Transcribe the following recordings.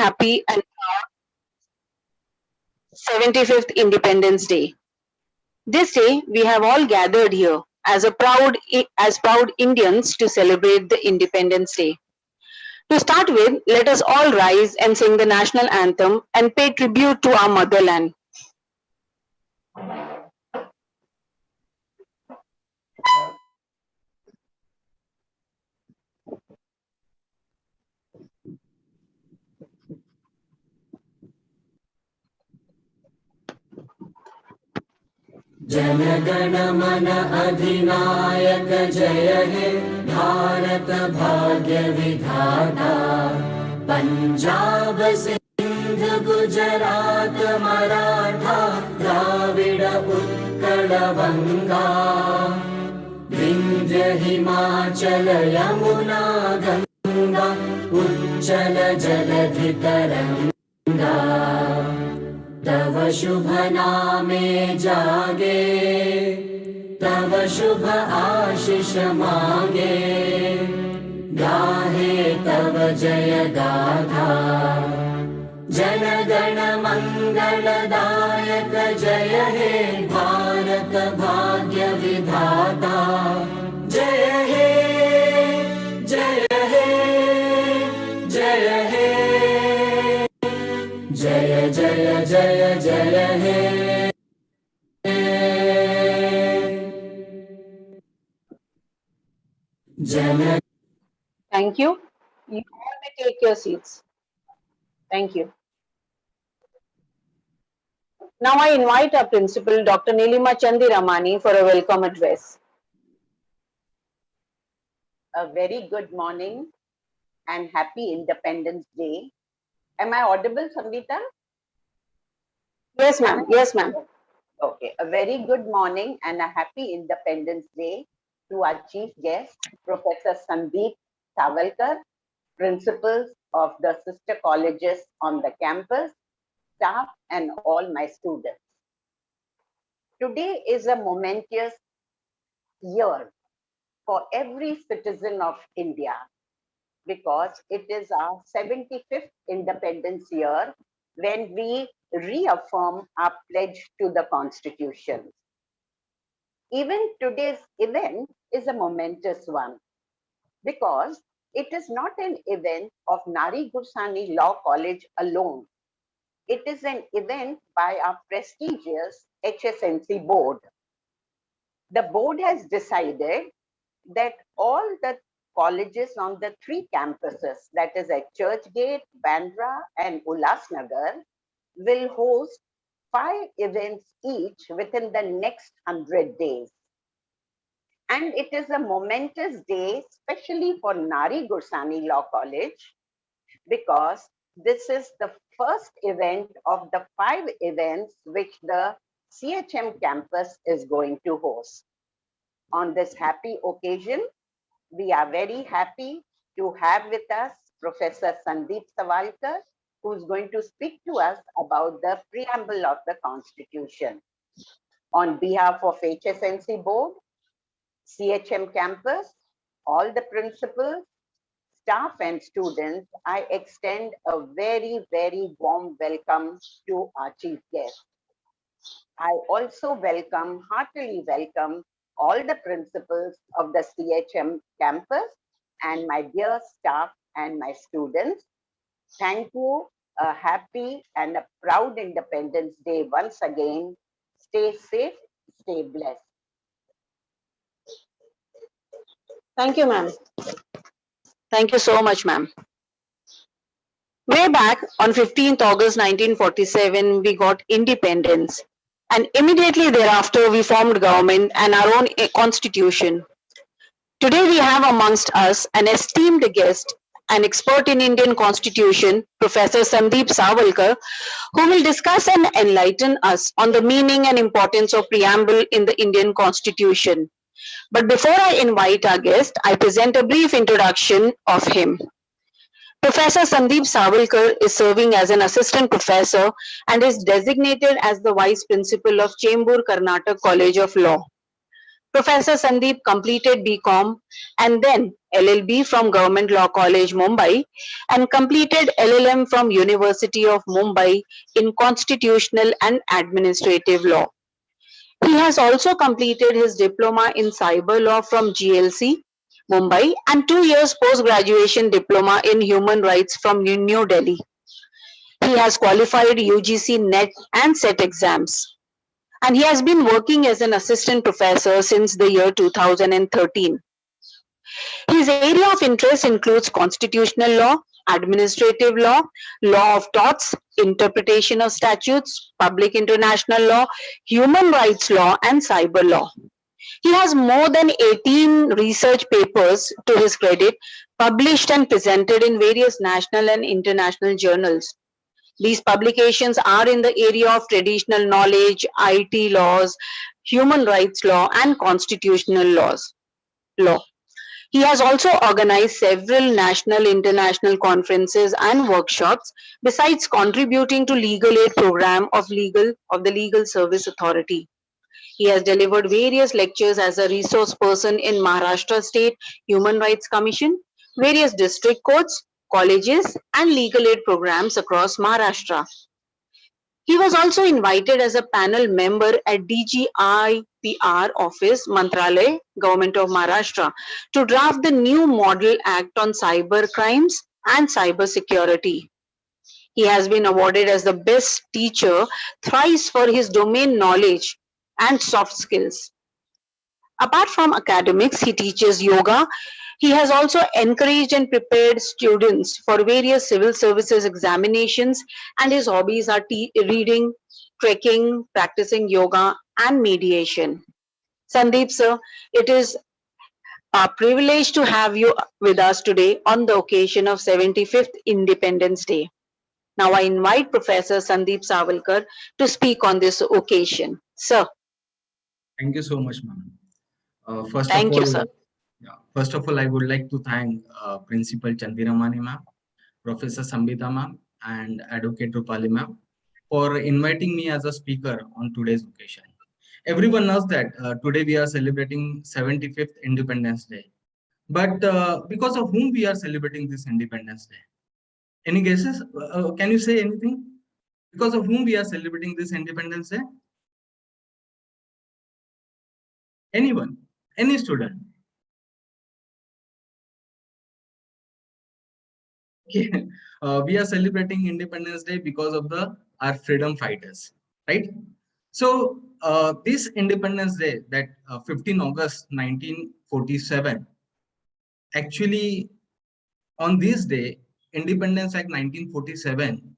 happy and 75th Independence Day. This day, we have all gathered here as proud Indians to celebrate the Independence Day. To start with, let us all rise and sing the national anthem and pay tribute to our motherland. जनगण मन अधिनायक जय हे भारत भाग्य विधाता पंजाब सिंध गुजरात मराठा द्राविड उत्कल बंगा विंध्य हिमाचल यमुना गंगा उच्चल जलधि तरंगा तव शुभ नामे जागे तव शुभ आशीष मांगे गाहे तव जय गाथा जन गण मंगलदायक जय हे भारत भाग्य विधाता जय हे जय हे जय हे जय जय जय जय हे जन Thank you. You all may take your seats. Thank you. Now I invite our principal, Dr. Nilima Chandiramani, for a welcome address. A very good morning and happy Independence Day. Am I audible, Samvita? Yes, ma'am. Yes, ma'am. Okay, a very good morning and a happy Independence Day to our chief guest, Professor Sandeep Savalkar, principals of the sister colleges on the campus, staff, and all my students. Today is a momentous year for every citizen of India because it is our 75th independence year when we reaffirm our pledge to the Constitution. Even today's event is a momentous one because it is not an event of Nari Gursani Law College alone. It is an event by our prestigious HSNC board. The board has decided that all the colleges on the 3 campuses, that is at Churchgate, Bandra, and Ulhasnagar, will host 5 events each within the next 100 days. And it is a momentous day, especially for Nari Gursani Law College, because this is the first event of the 5 events which the CHM campus is going to host. On this happy occasion, we are very happy to have with us Professor Sandeep Savalkar, who is going to speak to us about the preamble of the Constitution. On behalf of HSNC board, CHM campus, all the principals, staff and students, I extend a very, very warm welcome to our chief guest. I also heartily welcome all the principals of the CHM campus and my dear staff and my students. Thank you. A happy and a proud Independence Day once again. Stay safe, stay blessed. Thank you, ma'am. Thank you so much, ma'am. Way back on 15th August 1947, we got independence. And immediately thereafter, we formed government and our own constitution. Today, we have amongst us an esteemed guest, an expert in Indian constitution, Professor Sandeep Savalkar, who will discuss and enlighten us on the meaning and importance of preamble in the Indian constitution. But before I invite our guest, I present a brief introduction of him. Professor Sandeep Savalkar is serving as an assistant professor and is designated as the vice principal of Chembur Karnataka College of Law. Professor Sandeep completed BCom and then LLB from Government Law College, Mumbai, and completed LLM from University of Mumbai in Constitutional and Administrative Law. He has also completed his diploma in cyber law from GLC, Mumbai, and 2 years post-graduation diploma in human rights from New Delhi. He has qualified UGC NET and SET exams, and he has been working as an assistant professor since the year 2013. His area of interest includes constitutional law, administrative law, law of torts, interpretation of statutes, public international law, human rights law, and cyber law. He has more than 18 research papers to his credit, published and presented in various national and international journals. These publications are in the area of traditional knowledge, IT laws, human rights law, and constitutional law. He has also organized several national, international conferences and workshops, besides contributing to legal aid program of the Legal Service Authority. He has delivered various lectures as a resource person in Maharashtra State Human Rights Commission, various district courts, colleges, and legal aid programs across Maharashtra. He was also invited as a panel member at DGIPR office, Mantralay, Government of Maharashtra, to draft the new Model Act on cyber crimes and cyber security. He has been awarded as the best teacher thrice for his domain knowledge and soft skills. Apart from academics, he teaches yoga. He has also encouraged and prepared students for various civil services examinations, and his hobbies are reading, trekking, practicing yoga, and mediation. Sandeep sir, it is a privilege to have you with us today on the occasion of 75th Independence Day. Now I invite Professor Sandeep Savalkar to speak on this occasion. Sir. Thank you so much, ma'am. Thank you, sir. First of all, I would like to thank Principal Chandiramani ma'am, Professor Sambita ma'am, and Advocate Rupali ma'am for inviting me as a speaker on today's occasion. Everyone knows that today we are celebrating 75th Independence Day. But because of whom we are celebrating this Independence Day? Any guesses? Can you say anything? Because of whom we are celebrating this Independence Day? Anyone? Any student? Okay. We are celebrating Independence Day because of our freedom fighters, right? So this Independence Day, that 15 August 1947, actually on this day, Independence Act 1947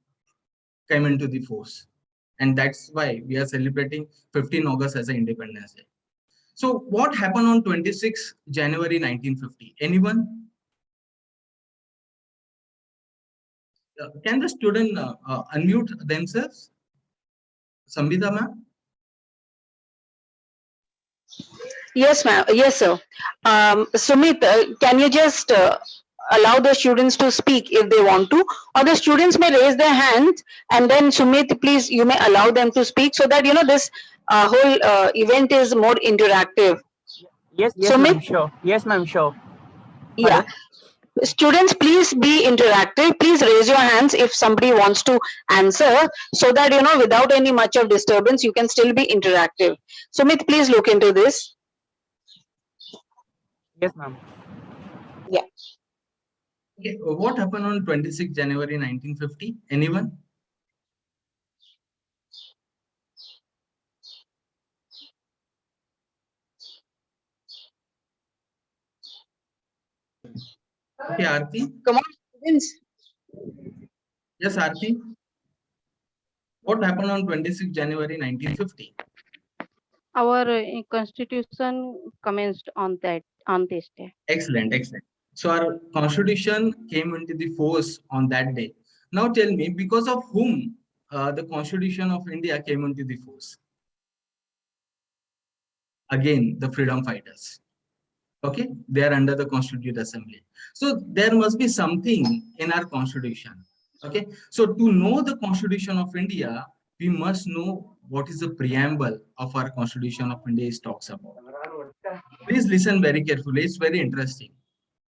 came into the force, and that's why we are celebrating 15 August as an Independence Day. So what happened on 26 January 1950? Anyone? Can the student unmute themselves? Sambita ma'am? Yes, ma'am. Yes, sir. Sumit, can you just allow the students to speak if they want to, or the students may raise their hands, and then Sumit, please, you may allow them to speak so that this whole event is more interactive. Yes, Sumit? ma'am, sure. Yes, ma'am, sure. Yeah. Students, please be interactive. Please raise your hands if somebody wants to answer, so that without any much of disturbance, you can still be interactive. Sumit, please look into this. Yes, ma'am. Yeah. Okay. What happened on 26 January 1950? Anyone? Okay, Aarti. Come on, students. Yes, Aarti. What happened on 26 January 1950? Our constitution commenced on this day. Excellent, excellent. So our constitution came into the force on that day. Now tell me, because of whom the Constitution of India came into the force? Again, the freedom fighters. Okay, they are under the Constituent Assembly. So there must be something in our constitution. Okay, so to know the Constitution of India, we must know what is the preamble of our Constitution of India is talks about. Please listen very carefully. It's very interesting.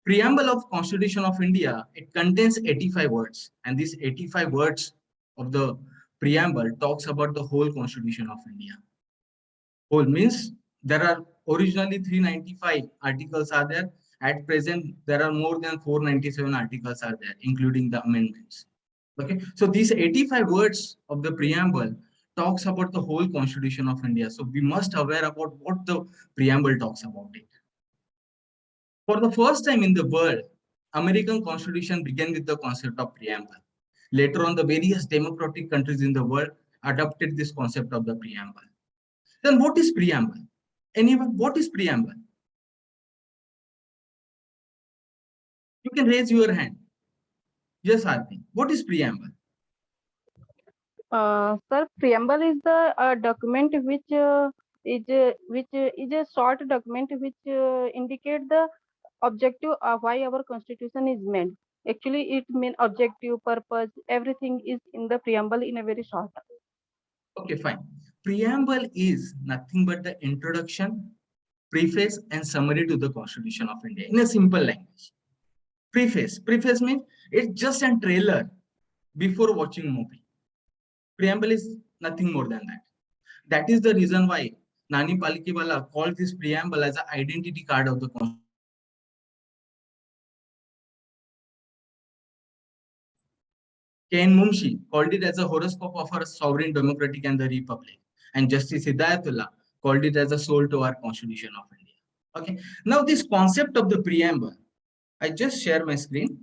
Preamble of Constitution of India, it contains 85 words, and these 85 words of the preamble talks about the whole Constitution of India. Whole means there are originally 395 articles are there. At present, there are more than 497 articles are there, including the amendments. Okay, so these 85 words of the preamble talks about the whole Constitution of India. So we must aware about what the preamble talks about it. For the first time in the world, American Constitution began with the concept of preamble. Later on, the various democratic countries in the world adopted this concept of the preamble. Then what is preamble? Anyone, what is preamble? You can raise your hand. Yes, Arti. What is preamble? Sir, preamble is the document which is a short document which indicate the objective of why our constitution is made. Actually, it means objective, purpose, everything is in the preamble in a very short. Okay, fine. Preamble is nothing but the introduction, preface, and summary to the Constitution of India in a simple language. Preface means it's just a trailer before watching movie. Preamble is nothing more than that. That is the reason why Nani Palkhiwala called this preamble as an identity card of the Constitution. Ken Mumshi called it as a horoscope of our sovereign democratic and the republic. And Justice Hidayatullah called it as a soul to our Constitution of India. Okay. Now this concept of the preamble, I just share my screen.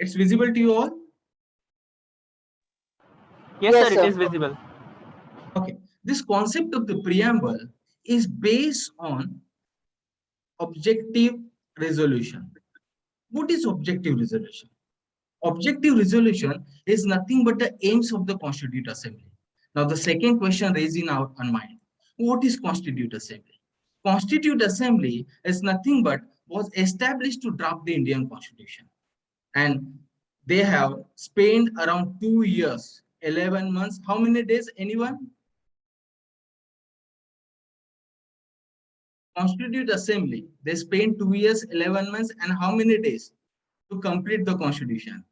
It's visible to you all? Yes, Yes, sir, sir. it is visible. Okay. This concept of the preamble is based on objective resolution. What is objective resolution? Objective resolution is nothing but the aims of the Constituent Assembly. Now, the second question raised in our mind, what is Constituent Assembly? Constituent Assembly is nothing but was established to draft the Indian Constitution. And they have spent around 2 years, 11 months. How many days, anyone? Constituent Assembly, they spent 2 years, 11 months, and how many days to complete the Constitution?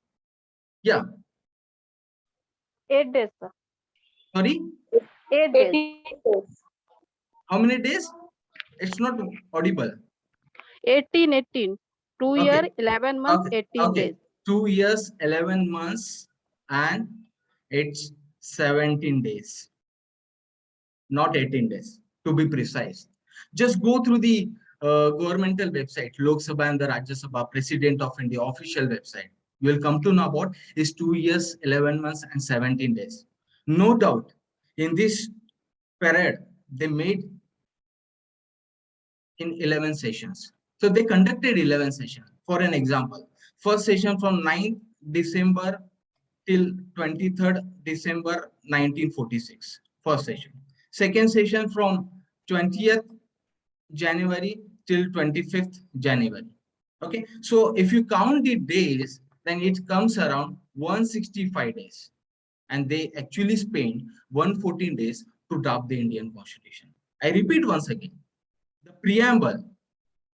Yeah. 8 days, sir. Sorry, 8 days. how many days? It's not audible. 18. 2 Okay. year, 11 months, Okay. 18 Okay. days. 2 years, 11 months, and it's 17 days. Not 18 days, to be precise. Just go through the governmental website, Lok Sabha and the Rajya Sabha, President of India official website. You will come to know about is 2 years, 11 months, and 17 days. No doubt, in this period, they made in 11 sessions. So they conducted 11 sessions. For an example, first session from 9th December till 23rd December 1946, first session. Second session from 20th January till 25th January. Okay, so if you count the days, then it comes around 165 days. And they actually spent 114 days to draft the Indian Constitution. I repeat once again, the preamble,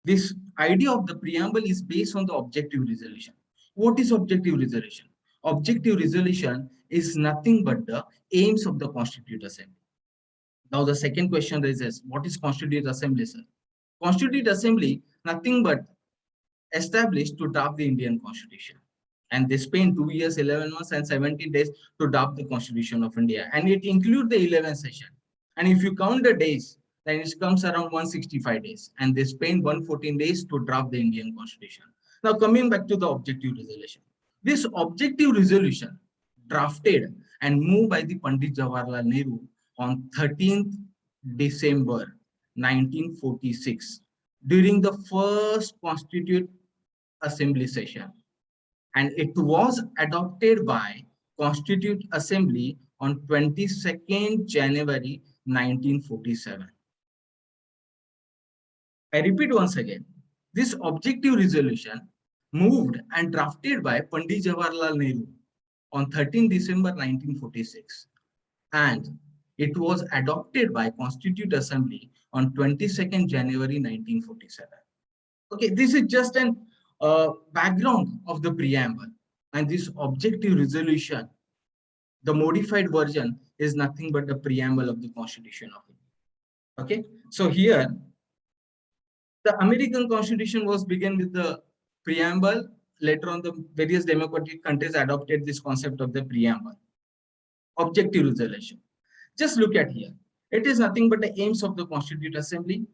this idea of the preamble is based on the objective resolution. What is objective resolution? Objective resolution is nothing but the aims of the Constituent Assembly. Now the second question raises, what is Constituent Assembly, sir? Constituent Assembly, nothing but established to draft the Indian Constitution. And they spent 2 years, 11 months, and 17 days to draft the Constitution of India. And it includes the 11th session. And if you count the days, then it comes around 165 days. And they spent 114 days to draft the Indian Constitution. Now coming back to the objective resolution. This objective resolution drafted and moved by the Pandit Jawaharlal Nehru on 13th December 1946 during the first Constituent Assembly session. And it was adopted by Constituent Assembly on 22nd January 1947. I repeat once again, this objective resolution moved and drafted by Pandit Jawaharlal Nehru on 13 December 1946, and it was adopted by Constituent Assembly on 22nd January 1947. Okay, this is just an background of the preamble, and this objective resolution, the modified version, is nothing but the preamble of the Constitution of India. Okay, so here the American Constitution was begun with the preamble. Later on, the various democratic countries adopted this concept of the preamble. Objective resolution. Just look at here. It is nothing but the aims of the Constituent Assembly.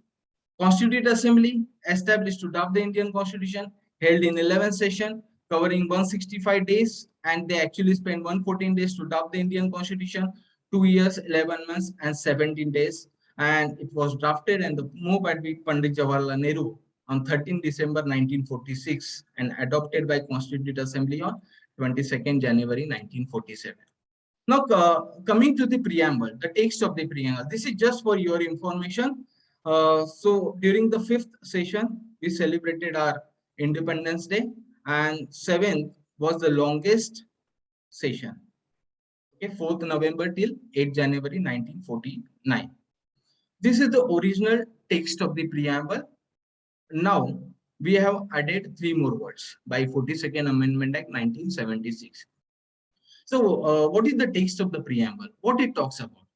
Constituent Assembly established to draft the Indian Constitution, held in 11 session, covering 165 days, and they actually spent 114 days to draft the Indian Constitution, 2 years, 11 months, and 17 days. And it was drafted and moved by Pandit Jawaharlal Nehru on 13 December 1946 and adopted by Constituent Assembly on 22nd January 1947. Now, coming to the preamble, the text of the preamble, this is just for your information. So during the 5th session, we celebrated our Independence Day, and 7th was the longest session. Okay, 4th November till 8th January 1949. This is the original text of the preamble. Now, we have added 3 more words by 42nd Amendment Act 1976. So, what is the text of the preamble? What it talks about?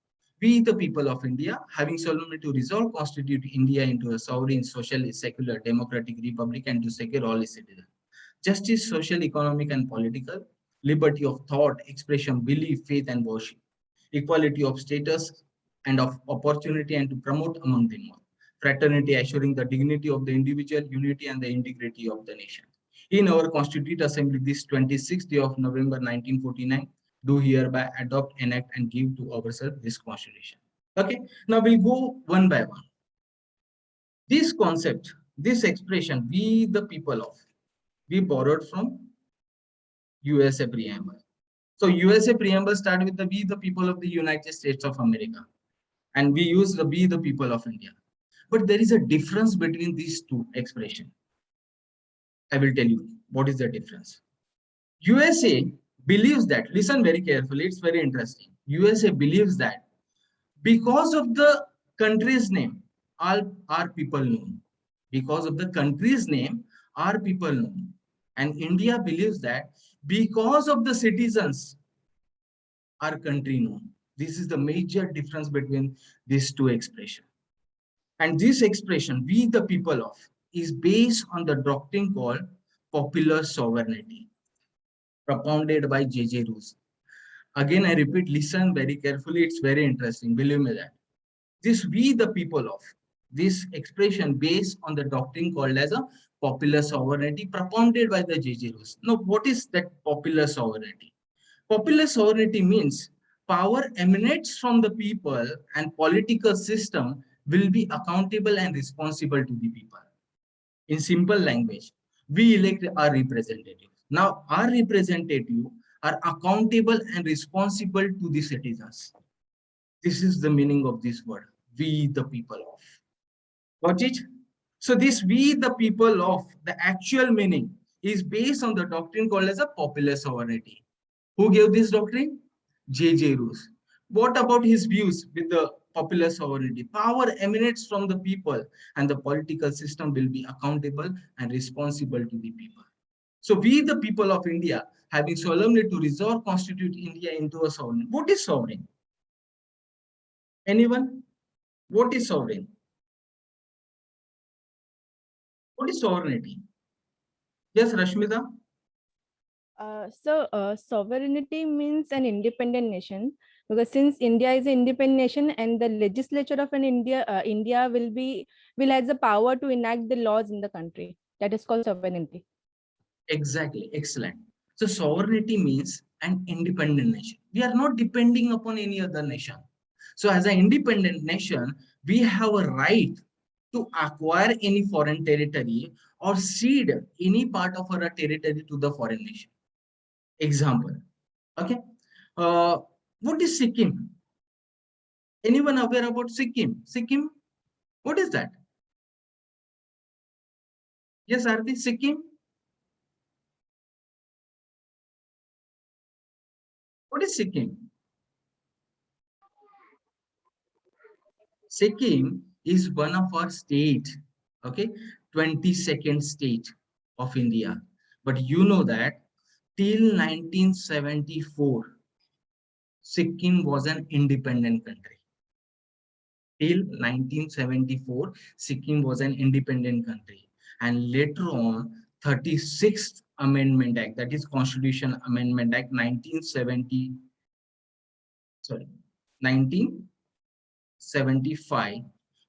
We, the people of India, having solemnly to resolve, constitute India into a sovereign, socialist, secular, democratic republic, and to secure all its citizens. Justice, social, economic, and political, liberty of thought, expression, belief, faith, and worship, equality of status and of opportunity, and to promote among them all. Fraternity, assuring the dignity of the individual, unity, and the integrity of the nation. In our Constituent Assembly, this 26th day of November 1949, do hereby adopt, enact, and give to ourselves this Constitution. Okay, now we'll go one by one. This concept, this expression, we the people of, we borrowed from USA preamble. So USA preamble started with the we the people of the United States of America, and we use the we the people of India. But there is a difference between these two expressions. I will tell you what is the difference. USA believes that, listen very carefully, it's very interesting. USA believes that because of the country's name, all are people known. Because of the country's name, are people known. And India believes that because of the citizens, our country known. This is the major difference between these two expressions. And this expression, we the people of, is based on the doctrine called popular sovereignty, propounded by J.J. Roos. Again, I repeat, listen very carefully, it's very interesting, believe me that. This we the people of, this expression based on the doctrine called as a popular sovereignty, propounded by the J.J. Roos. Now, what is that popular sovereignty? Popular sovereignty means power emanates from the people and political system will be accountable and responsible to the people. In simple language, we elect our representatives. Now, our representatives are accountable and responsible to the citizens. This is the meaning of this word, we the people of. Got it? So this we the people of, the actual meaning is based on the doctrine called as a popular sovereignty. Who gave this doctrine? J.J. Roos. What about his views with the popular sovereignty? Power emanates from the people and the political system will be accountable and responsible to the people. So we the people of India, having solemnly to resolve, constitute India into a sovereign. What is sovereign? Anyone? What is sovereign? What is sovereignty? Yes, Rashmita? Sovereignty means an independent nation, because since India is an independent nation and the legislature of India will has the power to enact the laws in the country. That is called sovereignty. Exactly, excellent. So sovereignty means an independent nation. We are not depending upon any other nation. So as an independent nation, we have a right to acquire any foreign territory or cede any part of our territory to the foreign nation. Example, okay. What is Sikkim? Anyone aware about Sikkim? Sikkim, what is that? Yes, Arti, Sikkim? What is Sikkim? Sikkim is one of our state, okay, 22nd state of India. But you know that till 1974, Sikkim was an independent country. Till 1974, Sikkim was an independent country. And later on, 36th Amendment Act, that is Constitution Amendment Act 1970, sorry, 1975,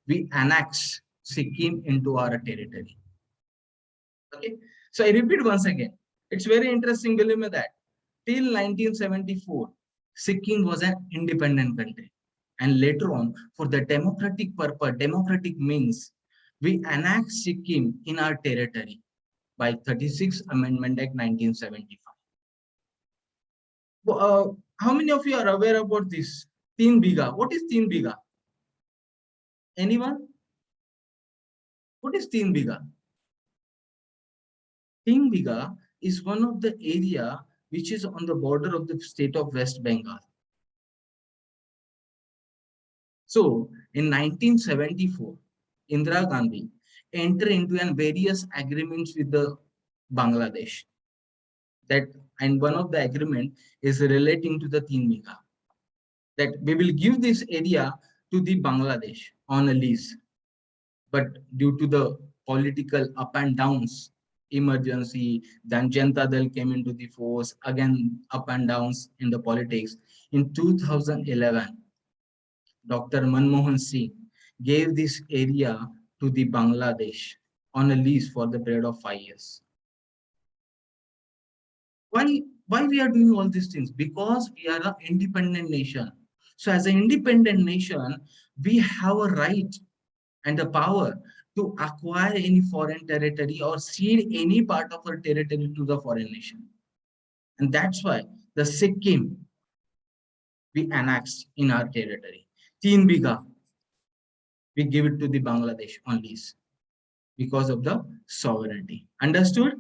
we annexed Sikkim into our territory. Okay, so I repeat once again. It's very interesting, believe me that till 1974, Sikkim was an independent country. And later on, for the democratic purpose, democratic means, we annexed Sikkim in our territory by 36th Amendment Act 1975. How many of you are aware about this? Teen Biga. What is Teen Biga? Anyone? What is Teen Biga? Teen Biga is one of the area which is on the border of the state of West Bengal. So in 1974, Indira Gandhi entered into an various agreements with the Bangladesh. That, and one of the agreement is relating to the Teen Biga, that we will give this area to the Bangladesh on a lease. But due to the political up and downs, emergency, then Janata Dal came into the force, again up and downs in the politics. In 2011, Dr. Manmohan Singh gave this area to the Bangladesh on a lease for the period of 5 years. Why we are doing all these things? Because we are an independent nation. So as an independent nation, we have a right and the power to acquire any foreign territory or cede any part of our territory to the foreign nation. And that's why the Sikkim we annexed in our territory. Teen Biga, we give it to the Bangladesh on lease because of the sovereignty. Understood?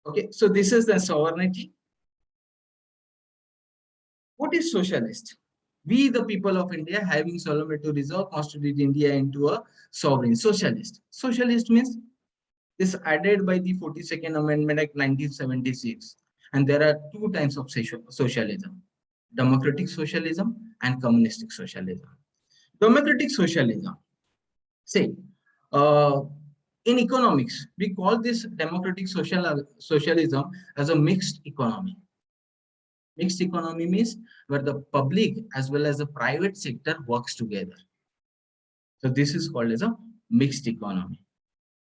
Okay, so this is the sovereignty. What is socialist? We, the people of India, having solemnly to resolve, constitute India into a sovereign socialist. Socialist means this added by the 42nd Amendment Act 1976. And there are two types of socialism: democratic socialism and communistic socialism. Democratic socialism, say, in economics, we call this democratic socialism as a mixed economy. Mixed economy means where the public as well as the private sector works together. So this is called as a mixed economy.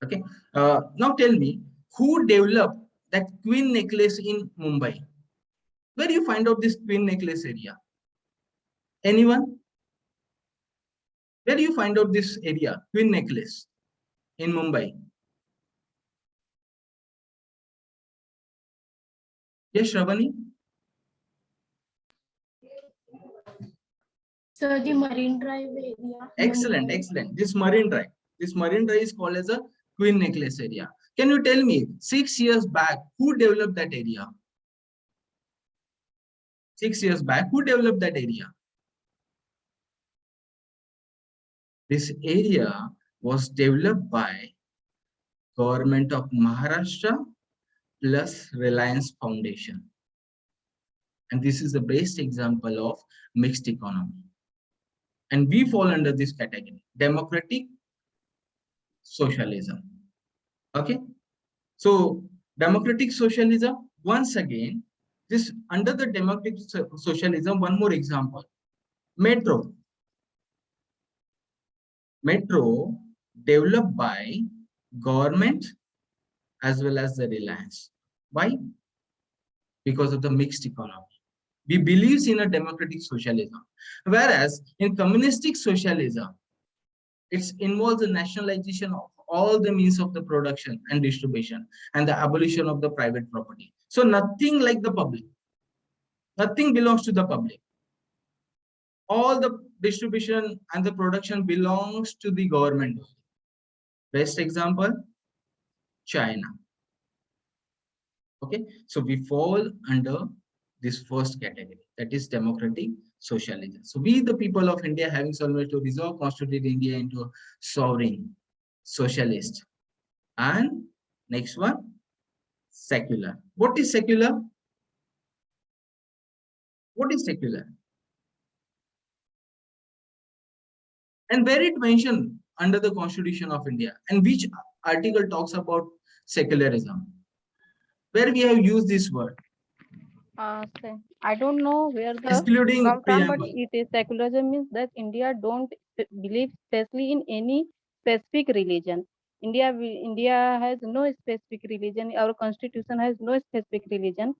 Okay. Now tell me, who developed that Queen Necklace in Mumbai? Where you find out this Queen Necklace area? Anyone? Where do you find out this area, Queen Necklace in Mumbai? Yes, Shravani? So the Marine Drive area. Excellent, excellent. This Marine Drive is called as a Queen Necklace area. Can you tell me, 6 years back, who developed that area? 6 years back, who developed that area? This area was developed by Government of Maharashtra plus Reliance Foundation. And this is the best example of mixed economy. And we fall under this category, democratic socialism. Okay. So democratic socialism, once again, this under the democratic socialism, one more example, metro. Metro developed by government as well as the Reliance. Why? Because of the mixed economy. We believe in a democratic socialism, whereas in communistic socialism, it involves the nationalization of all the means of the production and distribution and the abolition of the private property. So nothing like the public. Nothing belongs to the public. All the distribution and the production belongs to the government. Best example, China. Okay, so we fall under this first category, that is democratic socialism. So we, the people of India, having solemnly to resolve, constitute India into a sovereign, socialist. And next one, secular. What is secular? What is secular? And where it mentioned under the Constitution of India, and which article talks about secularism? Where we have used this word? I don't know where the Excluding come from, but preamble. it is secularism means that India don't believe especially in any specific religion. India has no specific religion. Our constitution has no specific religion.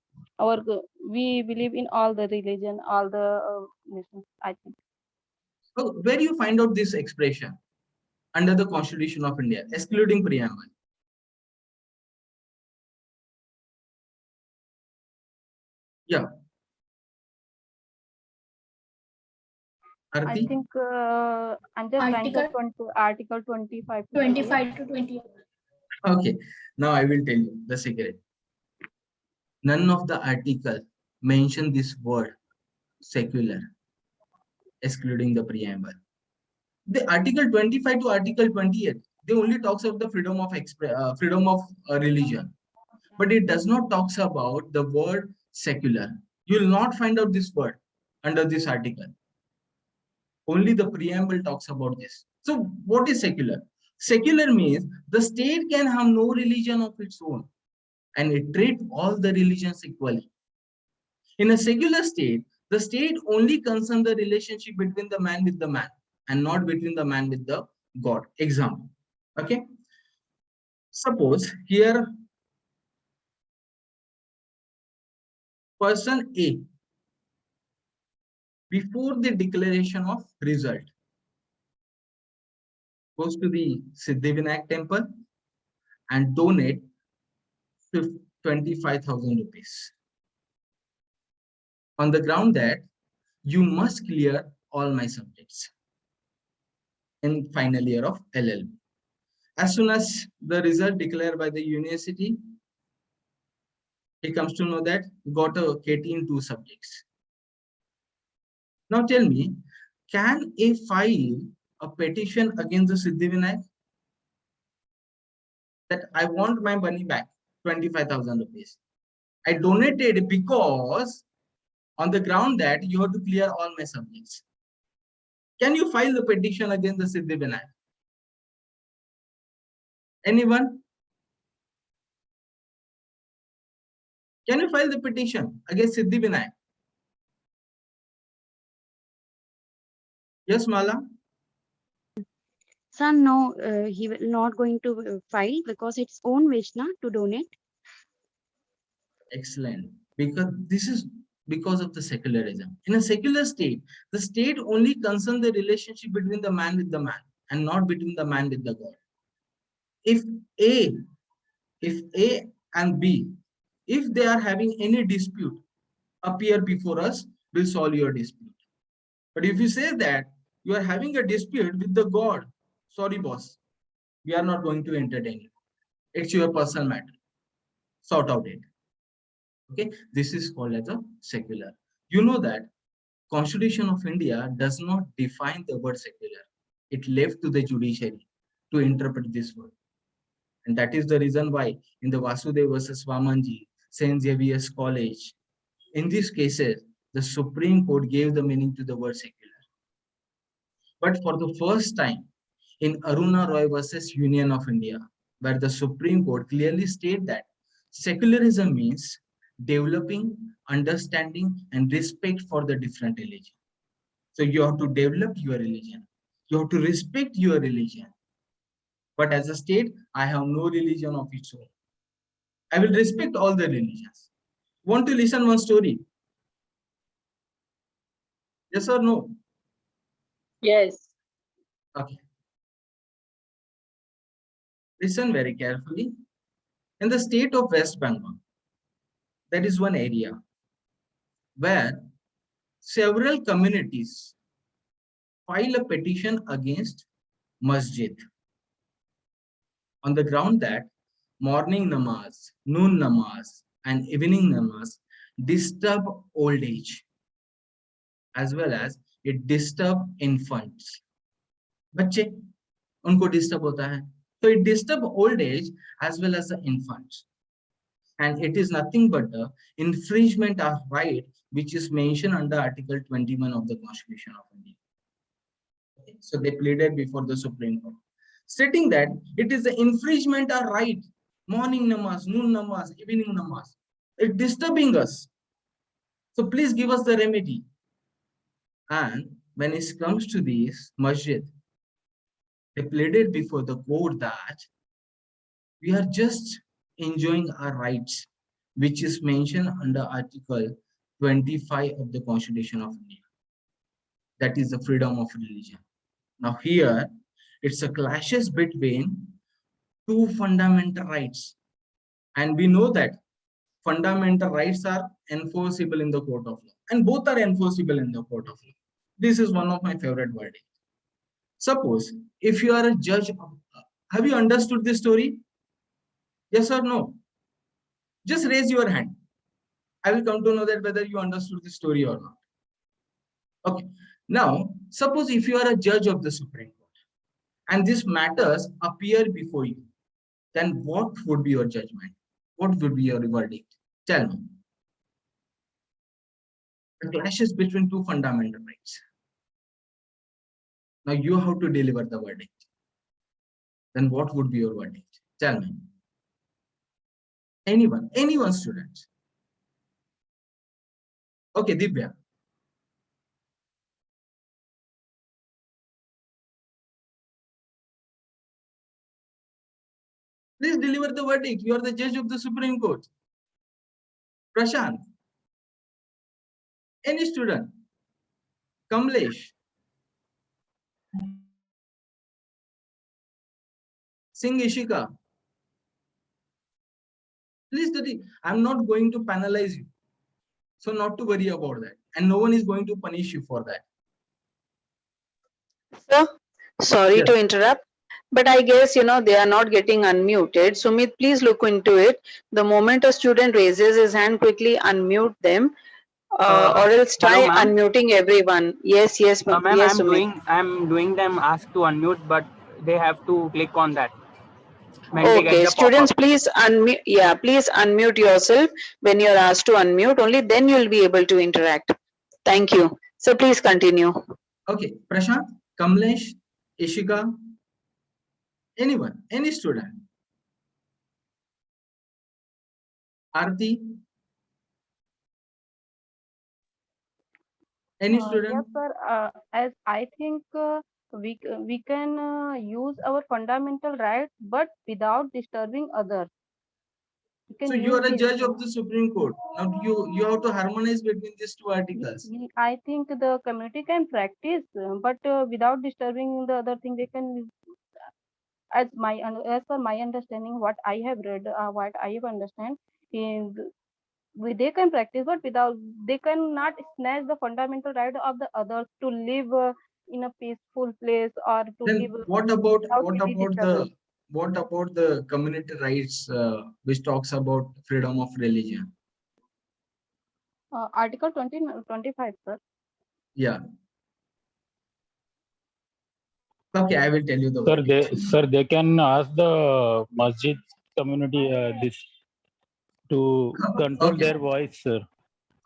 We believe in all the religion, all the nations. I think. So where you find out this expression under the Constitution of India, excluding preamble? Yeah. I Arti? think I'm just trying to Article 25 to 25 to 28. Okay. Now I will tell you the secret. None of the article mention this word secular, excluding the preamble. The Article 25 to Article 28, they only talks about the freedom of religion, but it does not talks about the word secular. You will not find out this word under this article. Only the preamble talks about this. So what is secular? Secular means the state can have no religion of its own, and it treats all the religions equally. In a secular state, the state only concerns the relationship between the man with the man and not between the man with the God. Example. Okay. Suppose here person A, before the declaration of result, goes to the Siddhivinayak temple and donate 25,000 rupees on the ground that you must clear all my subjects in final year of LLB. As soon as the result declared by the university, he comes to know that he got a KT in 2 subjects. Now tell me, can a file a petition against the Siddhivinayak that I want my money back, 25,000 rupees? I donated because on the ground that you have to clear all my subjects. Can you file the petition against the Siddhivinayak? Anyone? Can you file the petition against Siddhivinayak? Yes, Mala? Sir, no, he will not going to file because it's own wish na to donate. Excellent. Because this is because of the secularism. In a secular state, the state only concerns the relationship between the man with the man and not between the man with the God. If A and B, if they are having any dispute, appear before us, we'll solve your dispute. But if you say that you are having a dispute with the God, sorry boss, we are not going to entertain you. It's your personal matter. Sort out it. Okay, this is called as a secular. You know that Constitution of India does not define the word secular. It left to the judiciary to interpret this word. And that is the reason why in the Vasudev versus Vamanji, St. Xavier's College, in these cases, the Supreme Court gave the meaning to the word secular. But for the first time in Aruna Roy versus Union of India, where the Supreme Court clearly stated that secularism means developing, understanding, and respect for the different religion. So you have to develop your religion. You have to respect your religion. But as a state, I have no religion of its own. I will respect all the religions. Want to listen one story? Yes or no? Yes. Okay. Listen very carefully. In the state of West Bengal, that is one area where several communities file a petition against masjid on the ground that morning namaz, noon namaz, and evening namaz disturb old age as well as it disturb infants. बच्चे उनको disturb होता है. So it disturb old age as well as the infants. And it is nothing but the infringement of right which is mentioned under Article 21 of the Constitution of India. Okay, so they pleaded before the Supreme Court, stating that it is the infringement of right, morning namaz, noon namaz, evening namaz. It's disturbing us. So please give us the remedy. And when it comes to this masjid, they pleaded before the court that we are just enjoying our rights, which is mentioned under Article 25 of the Constitution of India. That is the freedom of religion. Now here, it's a clashes between two fundamental rights. And we know that fundamental rights are enforceable in the court of law. And both are enforceable in the court of law. This is one of my favorite wording. Suppose if you are a judge, have you understood this story? Yes or no? Just raise your hand. I will come to know that whether you understood the story or not. Okay. Now, suppose if you are a judge of the Supreme Court and these matters appear before you, then what would be your judgment? What would be your verdict? Tell me. The clashes between two fundamental rights. Now you have to deliver the verdict. Then what would be your verdict? Tell me. Anyone student. Okay, Divya. Please deliver the verdict. You are the judge of the Supreme Court. Prashant. Any student. Kamlesh. Singh Ishika. Please study. I'm not going to penalize you. So not to worry about that. And no one is going to punish you for that. Sir, sorry Yes. to interrupt, but I guess, they are not getting unmuted. Sumit, please look into it. The moment a student raises his hand, quickly unmute them, or else try hello, ma'am. unmuting everyone. Yes, Ma'am, yes, Sumit. I'm doing them ask to unmute, but they have to click on that when they get Okay, the pop-up. students, please unmute. Yeah, please unmute yourself when you're asked to unmute. Only then you'll be able to interact. Thank you. So please continue. Okay, Prashant, Kamlesh, Ishika, anyone, any student. Arti, any student? Yes, sir. As I think we can use our fundamental rights, but without disturbing others. We can So you use are a this. judge of the Supreme Court. Now you have to harmonize between these two articles. I think the community can practice, but without disturbing the other thing, they can. As per my understanding, what I have read, what I have understand, is they can practice, but without they cannot snatch the fundamental right of the others to live in a peaceful place or to Then live what about without any disturbance. the community rights which talks about freedom of religion? Article 25, sir. Yeah. Okay, I will tell you the Sir, verdict. they can ask the masjid community this to control Okay. their voice, sir.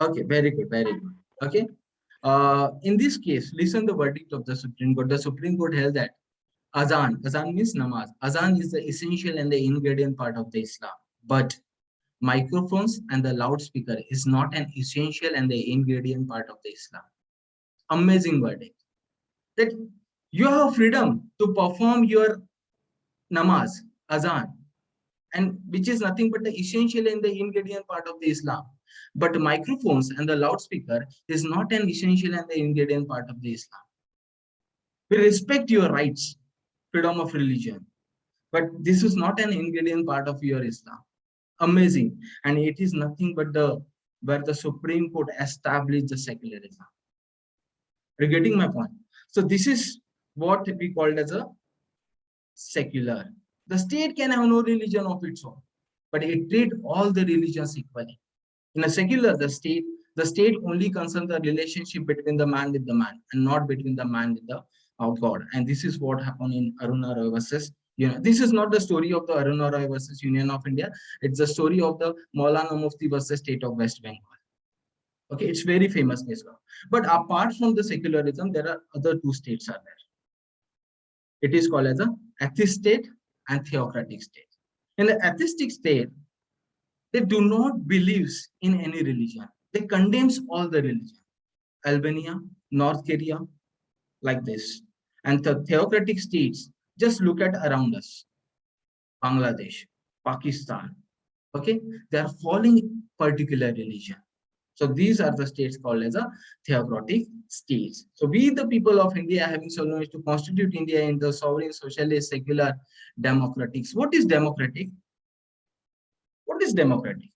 Okay, very good, very good. Okay. In this case, listen the verdict of the Supreme Court. The Supreme Court held that Azan means namaz. Azan is the essential and the ingredient part of the Islam. But microphones and the loudspeaker is not an essential and the ingredient part of the Islam. Amazing verdict. That you have freedom to perform your namaz, azan, and which is nothing but the essential and the ingredient part of the Islam. But microphones and the loudspeaker is not an essential and the ingredient part of the Islam. We respect your rights, freedom of religion, but this is not an ingredient part of your Islam. Amazing. And it is nothing but where the Supreme Court established the secularism. You're getting my point? So this is what we called as a secular. The state can have no religion of its own, but it treats all the religions equally. In a secular, the The state only concerns the relationship between the man with the man and not between the man with the God. And this is what happened in Aruna Roy versus, this is not the story of the Aruna Roy versus Union of India. It's the story of the Maulana Mufti versus State of West Bengal. Okay, it's very famous case law. But apart from the secularism, there are other two states are there. It is called as a atheist state and theocratic state. In the atheistic state, they do not believe in any religion. They condemns all the religion. Albania, North Korea, like this. And the theocratic states, just look at around us. Bangladesh, Pakistan. Okay, they are following particular religion. So these are the states called as a theocratic states. So we, the people of India, having so much to constitute India in the sovereign, socialist, secular, democratic. What is democratic? What is democratic?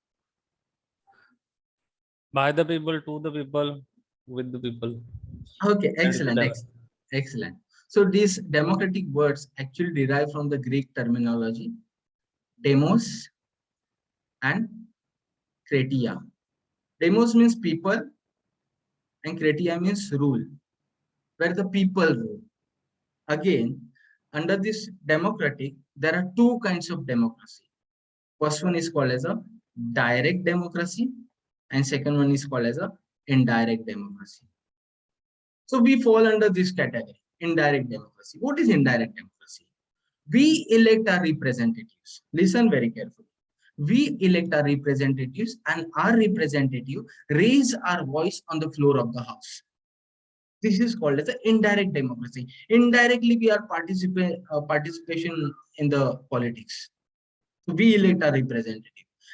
By the people, to the people, with the people. Okay, excellent, excellent. So these democratic words actually derive from the Greek terminology, demos and kratia. Demos means people and kratia means rule, where the people rule. Again, under this democratic, there are two kinds of democracy. First one is called as a direct democracy and second one is called as a indirect democracy. So we fall under this category, indirect democracy. What is indirect democracy? We elect our representatives. Listen very carefully. We elect our representatives and our representative raise our voice on the floor of the house. This is called as an indirect democracy. Indirectly, we are participation in the politics. So we elect our representative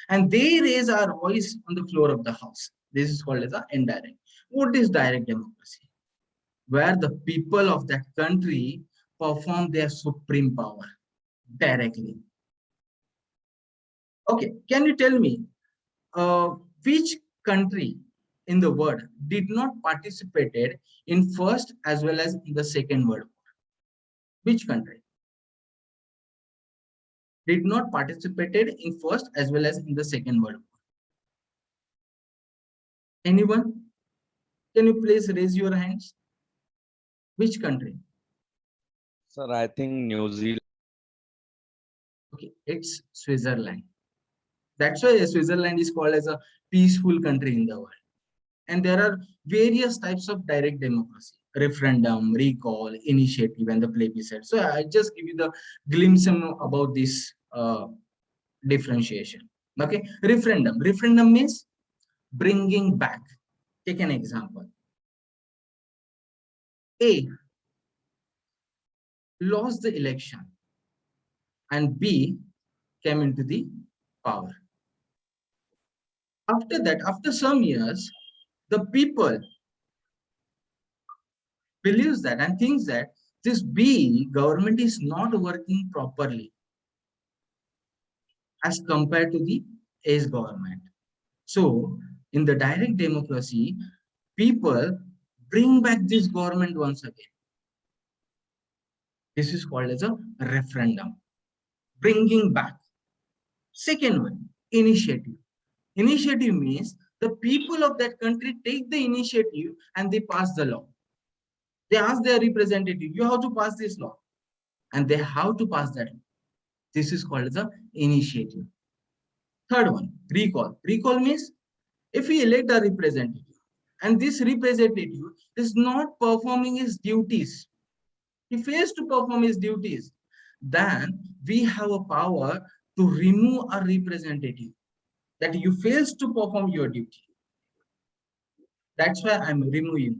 and they raise our voice on the floor of the house. This is called as an indirect. What is direct democracy? Where the people of that country perform their supreme power directly. Okay, can you tell me which country in the world did not participate in first as well as in the Second World War? Which country did not participate in first as well as in the Second World War? Anyone? Can you please raise your hands? Which country? Sir, I think New Zealand. Okay, it's Switzerland. That's why Switzerland is called as a peaceful country in the world. And there are various types of direct democracy: referendum, recall, initiative, and the plebiscite. So I just give you the glimpse about this differentiation. Okay, referendum. Referendum means bringing back. Take an example. A lost the election and B came into the power. After that, after some years, the people believes that and thinks that this B government is not working properly as compared to the A's government. So in the direct democracy, people bring back this government once again. This is called as a referendum, bringing back. Second one, initiative. Initiative means the people of that country take the initiative and they pass the law. They ask their representative, you have to pass this law, and they have to pass that law. This is called as an initiative. Third one, recall. Recall means if we elect a representative and this representative is not performing his duties, he fails to perform his duties, then we have a power to remove a representative that you fails to perform your duty. That's why I'm removing.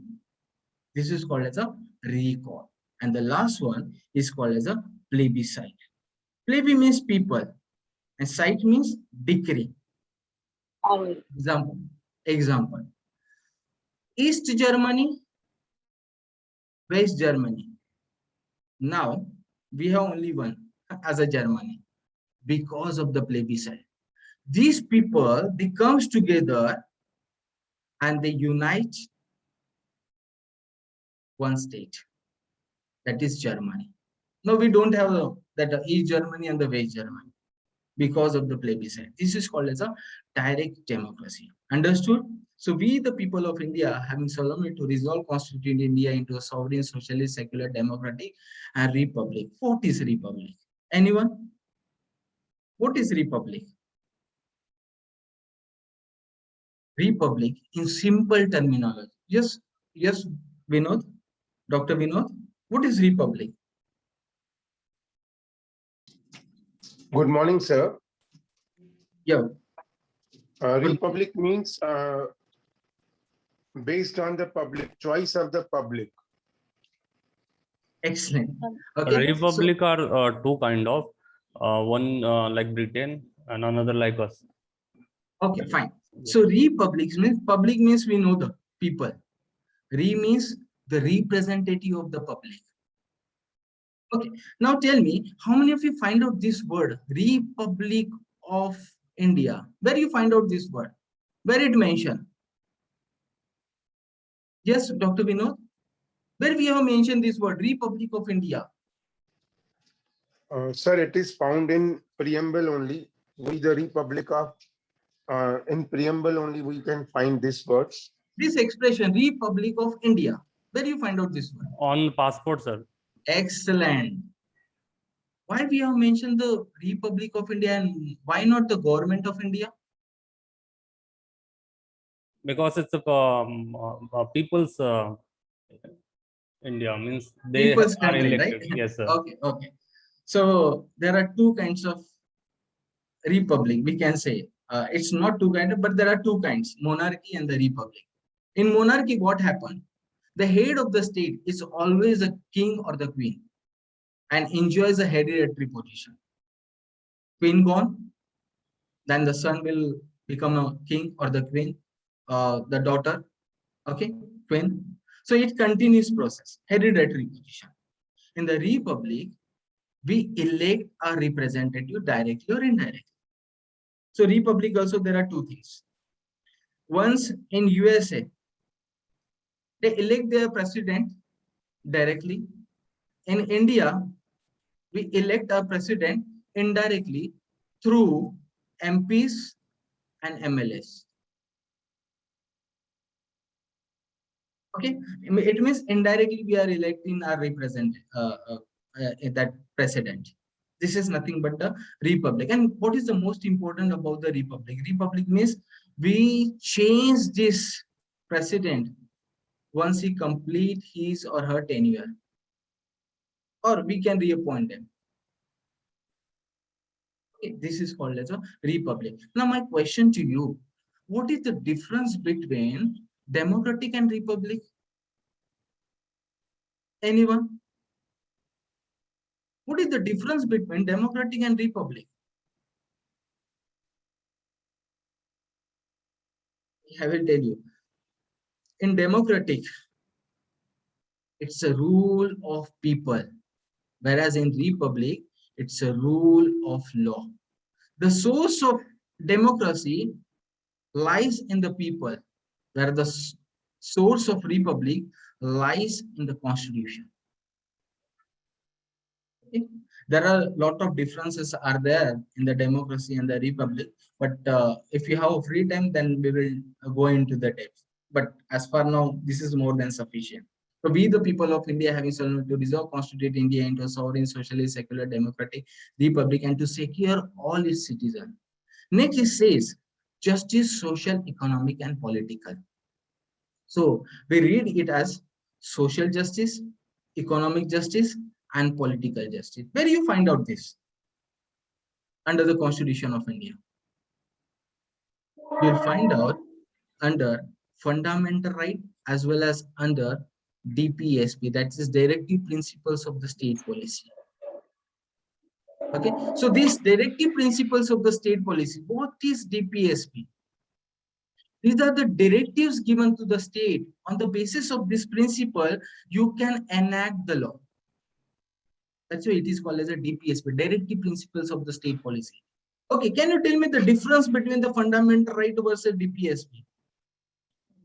This is called as a recall. And the last one is called as a plebiscite. Plebi means people and cite means decree. Example. East Germany, West Germany. Now we have only one as a Germany because of the plebiscite. These people, they comes together and they unite one state, that is Germany. Now we don't have that East Germany and the West Germany because of the plebiscite. This is called as a direct democracy. Understood? So we, the people of India, having solemnly to resolve constitute India into a sovereign, socialist, secular, democratic, and republic. What is republic? Anyone? What is republic? Republic in simple terminology. Yes, yes, Vinod, Dr. Vinod, what is republic? Good morning, sir. Yeah. Republic means based on the public, choice of the public. Excellent. Okay. Republic are two kind of, one like Britain and another like us. Okay, fine. So public means we know the people. Re means the representative of the public. Okay. Now tell me, how many of you find out this word, Republic of India? Where you find out this word? Where it mentioned? Yes, Dr. Vinod? Where we have mentioned this word, Republic of India? Sir, it is found in preamble only. We, the Republic of, in preamble only we can find these words. This expression, Republic of India, where you find out this word? On passport, sir. Excellent. Why we have mentioned the Republic of India and why not the government of India? Because it's a people's India, means they People's are country, elected. right? Yes, sir. Okay, okay. So there are two kinds of republic, we can say. It's not two kinds, but there are two kinds, monarchy and the republic. In monarchy, what happened? The head of the state is always a king or the queen and enjoys a hereditary position. Queen gone, then the son will become a king or the queen, the daughter, okay, queen. So it continues process, hereditary position. In the republic, we elect a representative directly or indirectly. So republic also there are two things. Once in USA, they elect their president directly. In India, we elect our president indirectly through MPs and MLAs. Okay, it means indirectly we are electing our representative, that president. This is nothing but the republic. And what is the most important about the republic? Republic means we change this president once he complete his or her tenure, or we can reappoint them. Okay, this is called as a republic. Now my question to you, what is the difference between democratic and republic? Anyone? What is the difference between democratic and republic? I will tell you. In democratic, it's a rule of people, whereas in republic, it's a rule of law. The source of democracy lies in the people, where the source of republic lies in the constitution. Okay? There are a lot of differences are there in the democracy and the republic, but if you have free time, then we will go into the depth. But as far now, this is more than sufficient. So we, the people of India, having solemnly to resolve, constitute India into a sovereign, socialist, secular, democratic republic, and to secure all its citizens. Next, it says justice, social, economic, and political. So we read it as social justice, economic justice, and political justice. Where do you find out this? Under the Constitution of India. You'll find out under fundamental right as well as under DPSP, that is Directive Principles of the State Policy. Okay, so these Directive Principles of the State Policy, what is DPSP? These are the directives given to the state. On the basis of this principle, you can enact the law. That's why it is called as a DPSP, Directive Principles of the State Policy. Okay, can you tell me the difference between the fundamental right versus DPSP?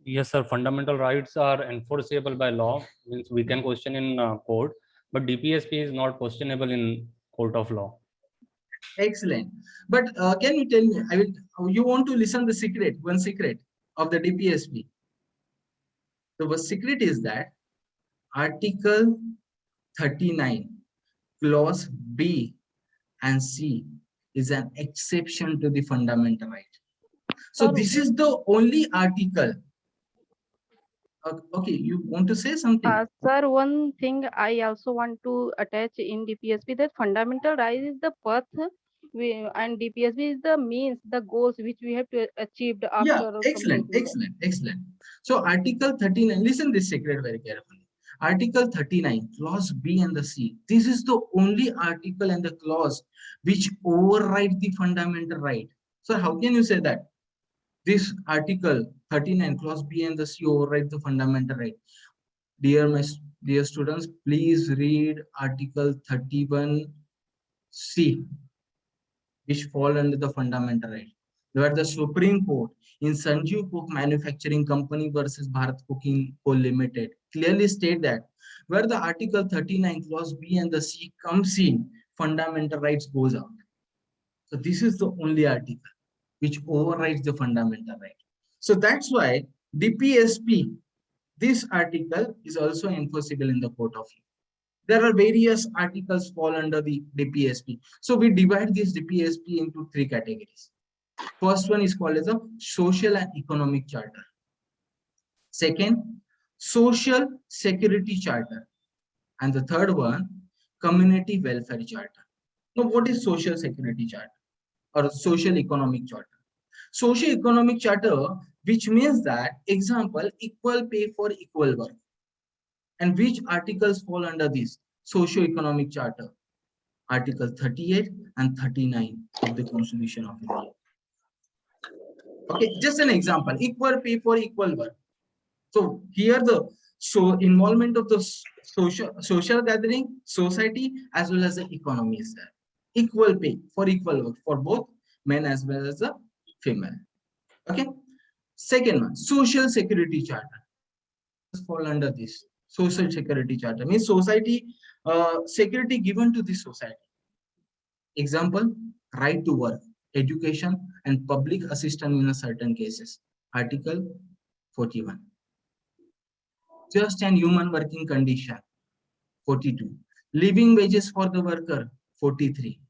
Yes, sir. Fundamental rights are enforceable by law, means we can question in court, but DPSP is not questionable in court of law. Excellent. But can you tell me, you want to listen the secret, one secret? of the DPSP? The secret is that Article 39, Clause B and C is an exception to the fundamental right. So Sir, this is the only article. Okay, you want to say something? Sir, one thing I also want to attach in DPSP, that fundamental right is the path, and DPSP is the means, the goals which we have to achieved Yeah, after excellent, completing that. excellent, excellent. So Article 39, listen this secret very carefully. Article 39, Clause B and the C. This is the only article and the clause which override the fundamental right. So how can you say that? This Article 39, Clause B and the C override the fundamental right. Dear students, please read Article 31C, which fall under the fundamental right, where the Supreme Court in Sanjeev Cook Manufacturing Company versus Bharat Cooking Coal Limited clearly state that where the Article 39 Clause B and the C comes in, fundamental rights goes out. So this is the only article which overrides the fundamental right. So that's why DPSP, this article is also enforceable in the court of law. There are various articles fall under the DPSP. So we divide this DPSP into three categories. First one is called as a social and economic charter. Second, social security charter. And the third one, community welfare charter. Now, what is social security charter or social economic charter? Social economic charter, which means that, example, equal pay for equal work. And which articles fall under this socio-economic charter? Article 38 and 39 of the Constitution of India. Okay, just an example, equal pay for equal work. So here the involvement of the social gathering, society, as well as the economy is there. Equal pay for equal work for both men as well as the female. Okay. Second one, social security charter fall under this. Social security charter means society, security given to the society. Example, right to work, education, and public assistance in a certain cases. Article 41. Just and human working condition, 42. Living wages for the worker, 43.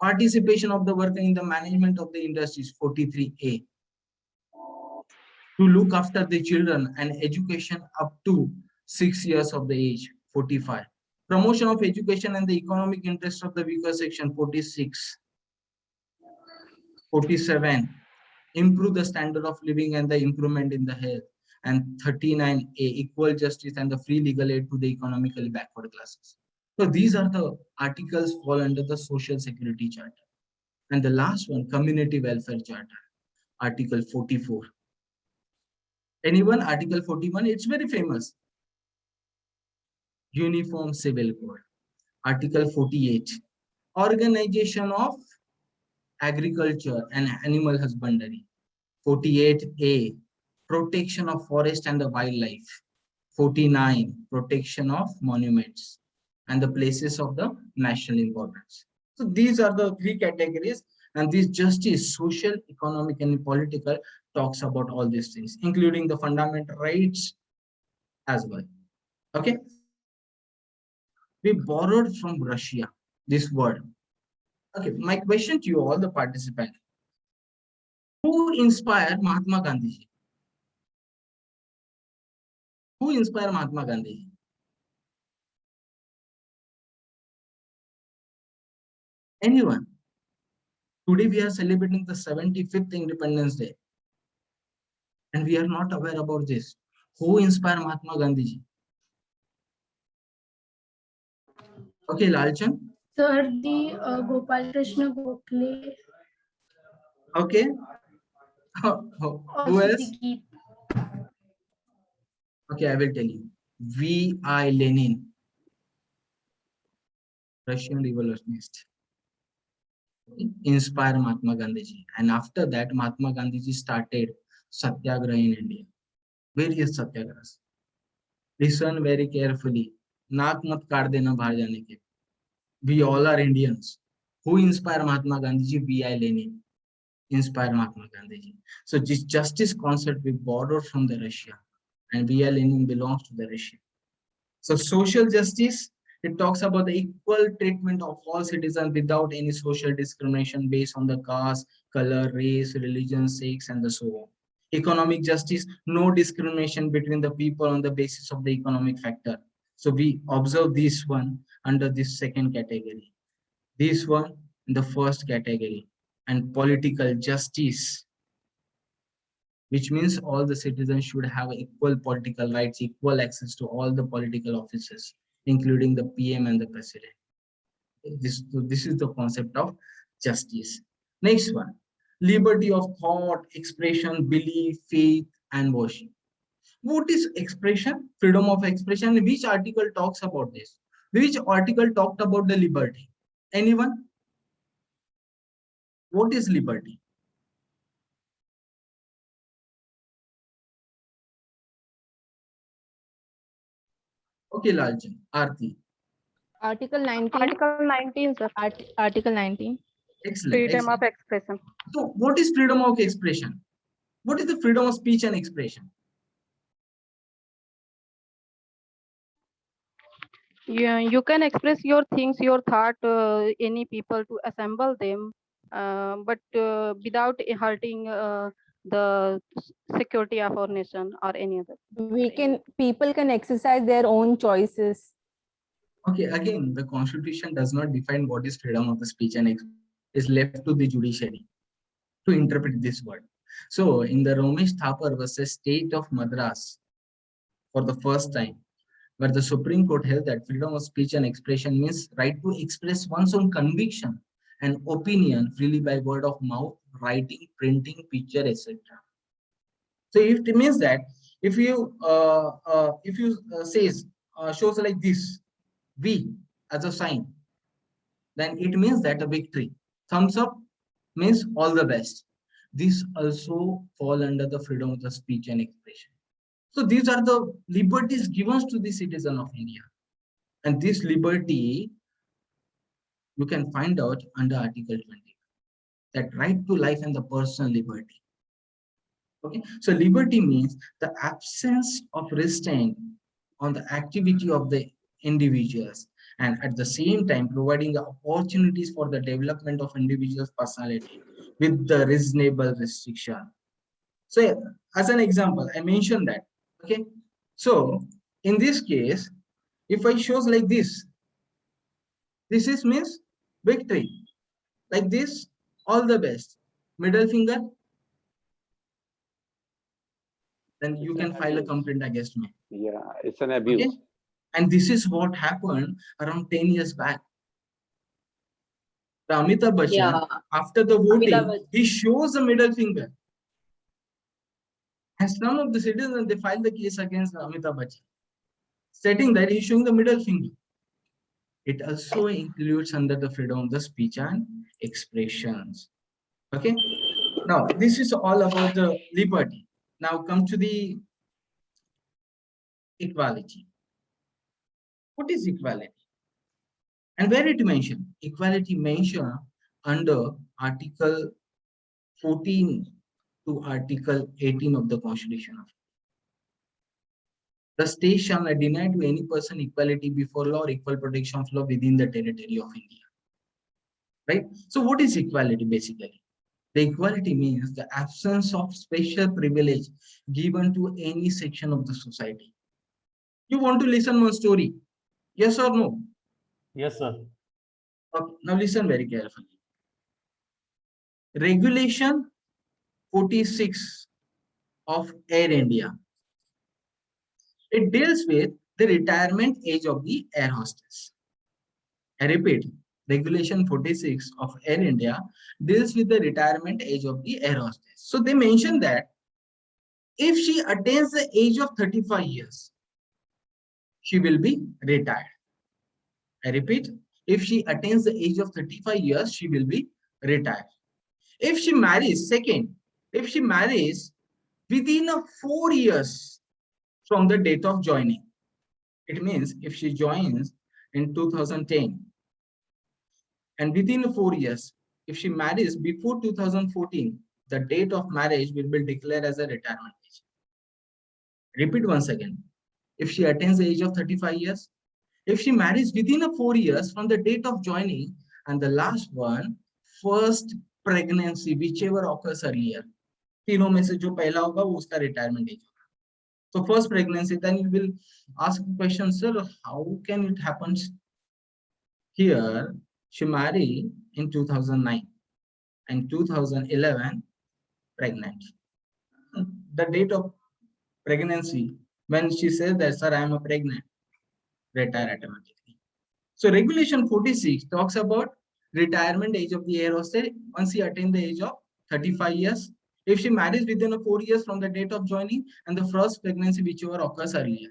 Participation of the worker in the management of the industries, 43A. To look after the children and education up to 6 years of the age, 45. Promotion of education and the economic interest of the weaker section, 46. 47. Improve the standard of living and the improvement in the health. And 39A, equal justice and the free legal aid to the economically backward classes. So these are the articles fall under the social security charter. And the last one, community welfare charter, Article 44. Anyone? Article 41, it's very famous. Uniform Civil Code. Article 48, Organization of Agriculture and Animal Husbandry. 48A, Protection of Forest and the Wildlife. 49, Protection of Monuments and the places of the national importance. So these are the three categories, and this justice, social, economic, and political talks about all these things, including the fundamental rights as well. Okay. We borrowed from Russia this word. Okay, my question to you, all the participants. Who inspired Mahatma Gandhi? Who inspired Mahatma Gandhi? Anyone? Today we are celebrating the 75th Independence Day. And we are not aware about this. Who inspired Mahatma Gandhi? Okay, Lalchan. Sir, the Gopal Krishna Gokhale. Okay. Who Also else? the Geet. Okay, I will tell you. V.I. Lenin, Russian revolutionist, inspired Mahatma Gandhi. And after that, Mahatma Gandhi started Satyagraha in India. Various Satyagrahas. Listen very carefully. Naak mat kaat dena bahar jaane ke. We all are Indians. Who inspired Mahatma Gandhi? V.I. Lenin. inspired Mahatma Gandhi. So this justice concept we borrowed from the Russia, and BL Lenin belongs to the Russia. So social justice, it talks about the equal treatment of all citizens without any social discrimination based on the caste, color, race, religion, sex, and the so on. Economic justice, no discrimination between the people on the basis of the economic factor. So we observe this one under this second category, this one in the first category. And political justice, which means all the citizens should have equal political rights, equal access to all the political offices, including the PM and the president. This is the concept of justice. Next one, liberty of thought, expression, belief, faith, and worship. What is expression? Freedom of expression. Which article talks about this? Which article talked about the liberty? Anyone? What is liberty? Okay, Laljan, Aarti. Article 19. Article 19, sir. Article 19. Excellent. Freedom of Excellent. expression. So what is freedom of expression? What is the freedom of speech and expression? You can express your things, your thought, any people to assemble them, but without hurting the security of our nation or any other. People can exercise their own choices. Okay, again, the constitution does not define what is freedom of the speech and expression. It's left to the judiciary to interpret this word. So in the Ramesh Thapar versus State of Madras, for the first time, where the Supreme Court held that freedom of speech and expression means right to express one's own conviction and opinion freely by word of mouth, writing, printing, picture, etc. So it means that if you shows like this, V as a sign, then it means that a victory. Thumbs up means all the best. This also fall under the freedom of the speech and expression. So these are the liberties given to the citizen of India. And this liberty, you can find out under Article 20, that right to life and the personal liberty. Okay, so liberty means the absence of restraint on the activity of the individuals, and at the same time providing the opportunities for the development of individual's personality with the reasonable restriction. So as an example, I mentioned that. Okay, so in this case, if I shows like this is means victory. Like this, all the best. Middle finger, then you can file a complaint against me. Yeah, it's an abuse. Okay? And this is what happened around 10 years back. The Amitabh Bachchan, after the voting, he shows the middle finger. And some of the citizens, they filed the case against Amitabh Bachchan, stating that he's showing the middle finger. It also includes under the freedom of the speech and expressions. Okay. Now, this is all about the liberty. Now come to the equality. What is equality? And where it mentioned? Equality mentioned under Article 14 to Article 18 of the Constitution of India. The state shall not deny to any person equality before law or equal protection of law within the territory of India. Right? So what is equality basically? The equality means the absence of special privilege given to any section of the society. You want to listen one story? Yes or no? Yes, sir. Okay, now listen very carefully. Regulation 46 of Air India. It deals with the retirement age of the air hostess. I repeat, Regulation 46 of Air India deals with the retirement age of the air hostess. So they mention that if she attains the age of 35 years, she will be retired. I repeat, if she attains the age of 35 years, she will be retired. If she marries, if she marries within 4 years from the date of joining, it means if she joins in 2010 and within 4 years if she marries before 2014, the date of marriage will be declared as a retirement age. Repeat once again. If she attains the age of 35 years, if she marries within 4 years from the date of joining, and the last one, first pregnancy, whichever occurs earlier. तीनों में से जो पहला होगा वो उसका retirement age होगा. So first pregnancy, then you will ask the question, sir, how can it happen? Here, she married in 2009 and 2011 pregnant. The date of pregnancy, when she says that, sir, I am a pregnant, retire automatically. So regulation 46 talks about retirement age of the air hostess once she attains the age of 35 years. If she marries within 4 years from the date of joining and the first pregnancy whichever occurs earlier.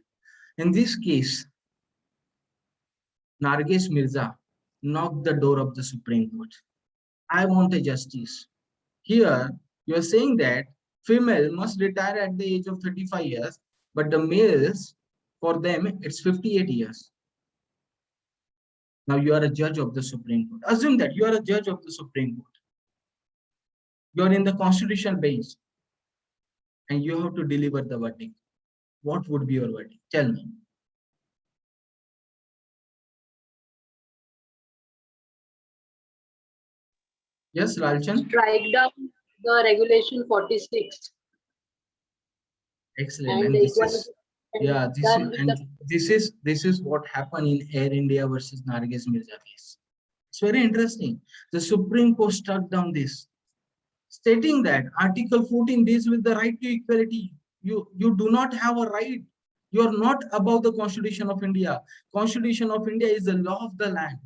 In this case, Narges Mirza knocked the door of the Supreme Court. I want a justice. Here, you are saying that female must retire at the age of 35 years, but the males, for them, it's 58 years. Now you are a judge of the Supreme Court. Assume that you are a judge of the Supreme Court. You are in the constitutional bench and you have to deliver the verdict. What would be your verdict? Tell me. Yes, Ralchan? Strike down the regulation 46. Excellent. And And the this is, equality yeah, done with the this is what happened in Air India versus Narges Mirza case. It's very interesting. The Supreme Court struck down this, stating that Article 14 deals with the right to equality. You do not have a right. You are not above the Constitution of India. Constitution of India is the law of the land.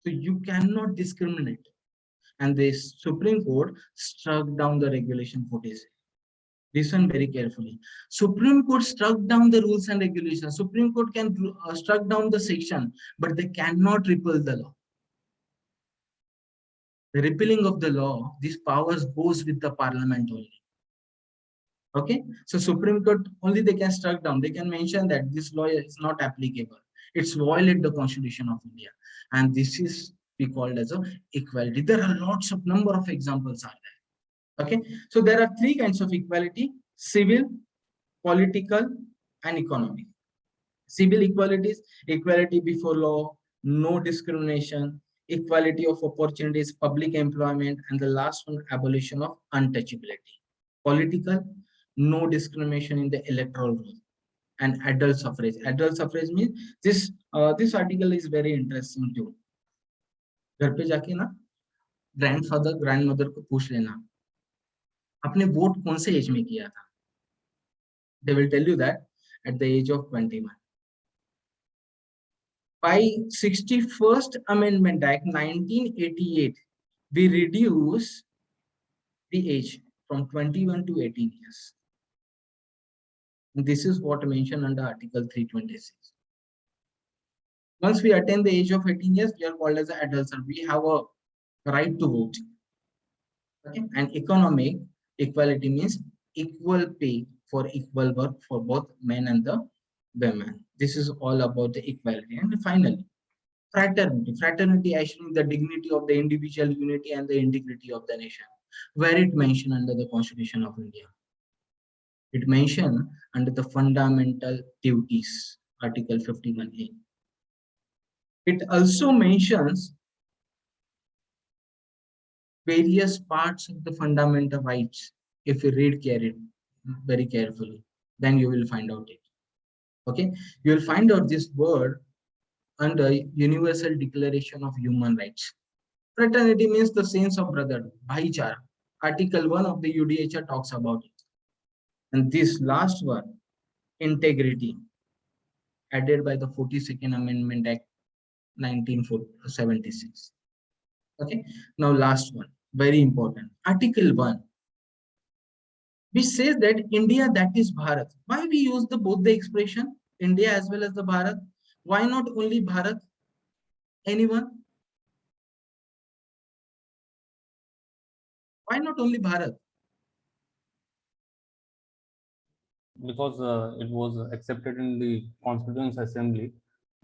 So you cannot discriminate. And the Supreme Court struck down the regulation 46. Listen very carefully. Supreme Court struck down the rules and regulations. Supreme Court can struck down the section, but they cannot repeal the law. The repealing of the law, these powers goes with the parliament only. Okay, so Supreme Court only they can struck down. They can mention that this law is not applicable. It's violate the Constitution of India, and this is be called as a equality. There are lots of number of examples are there. Okay, so there are three kinds of equality: civil, political, and economic. Civil equalities: equality before law, no discrimination, equality of opportunities, public employment, and the last one, abolition of untouchability. Political: no discrimination in the electoral roll, and adult suffrage. Adult suffrage means this this article is very interesting too. घर पे जाके ना grandfather grandmother को पूछ लेना आपने vote कौन से एज में किया था. They will tell you that at the age of 21. By 61st Amendment Act 1988, we reduce the age from 21 to 18 years. And this is what mentioned under Article 326. Once we attain the age of 18 years, we are called as adults and we have a right to vote. Okay? And economic equality means equal pay for equal work for both men and the women. This is all about the equality. And finally, fraternity. Fraternity actually the dignity of the individual, unity and the integrity of the nation. Where it mentioned under the Constitution of India. It mentioned under the fundamental duties, Article 51A. It also mentions various parts of the fundamental rights. If you read very carefully, then you will find out it. Okay, you will find out this word under Universal Declaration of Human Rights. Fraternity means the sense of brotherhood, bhaichara. Article 1 of the UDHR talks about it. And this last one, integrity, added by the 42nd Amendment Act 1976. Okay, now last one, very important. Article 1, which says that India, that is Bharat. Why we use both the expression India as well as the Bharat? Why not only Bharat? Anyone? Why not only Bharat? Because it was accepted in the Constituent Assembly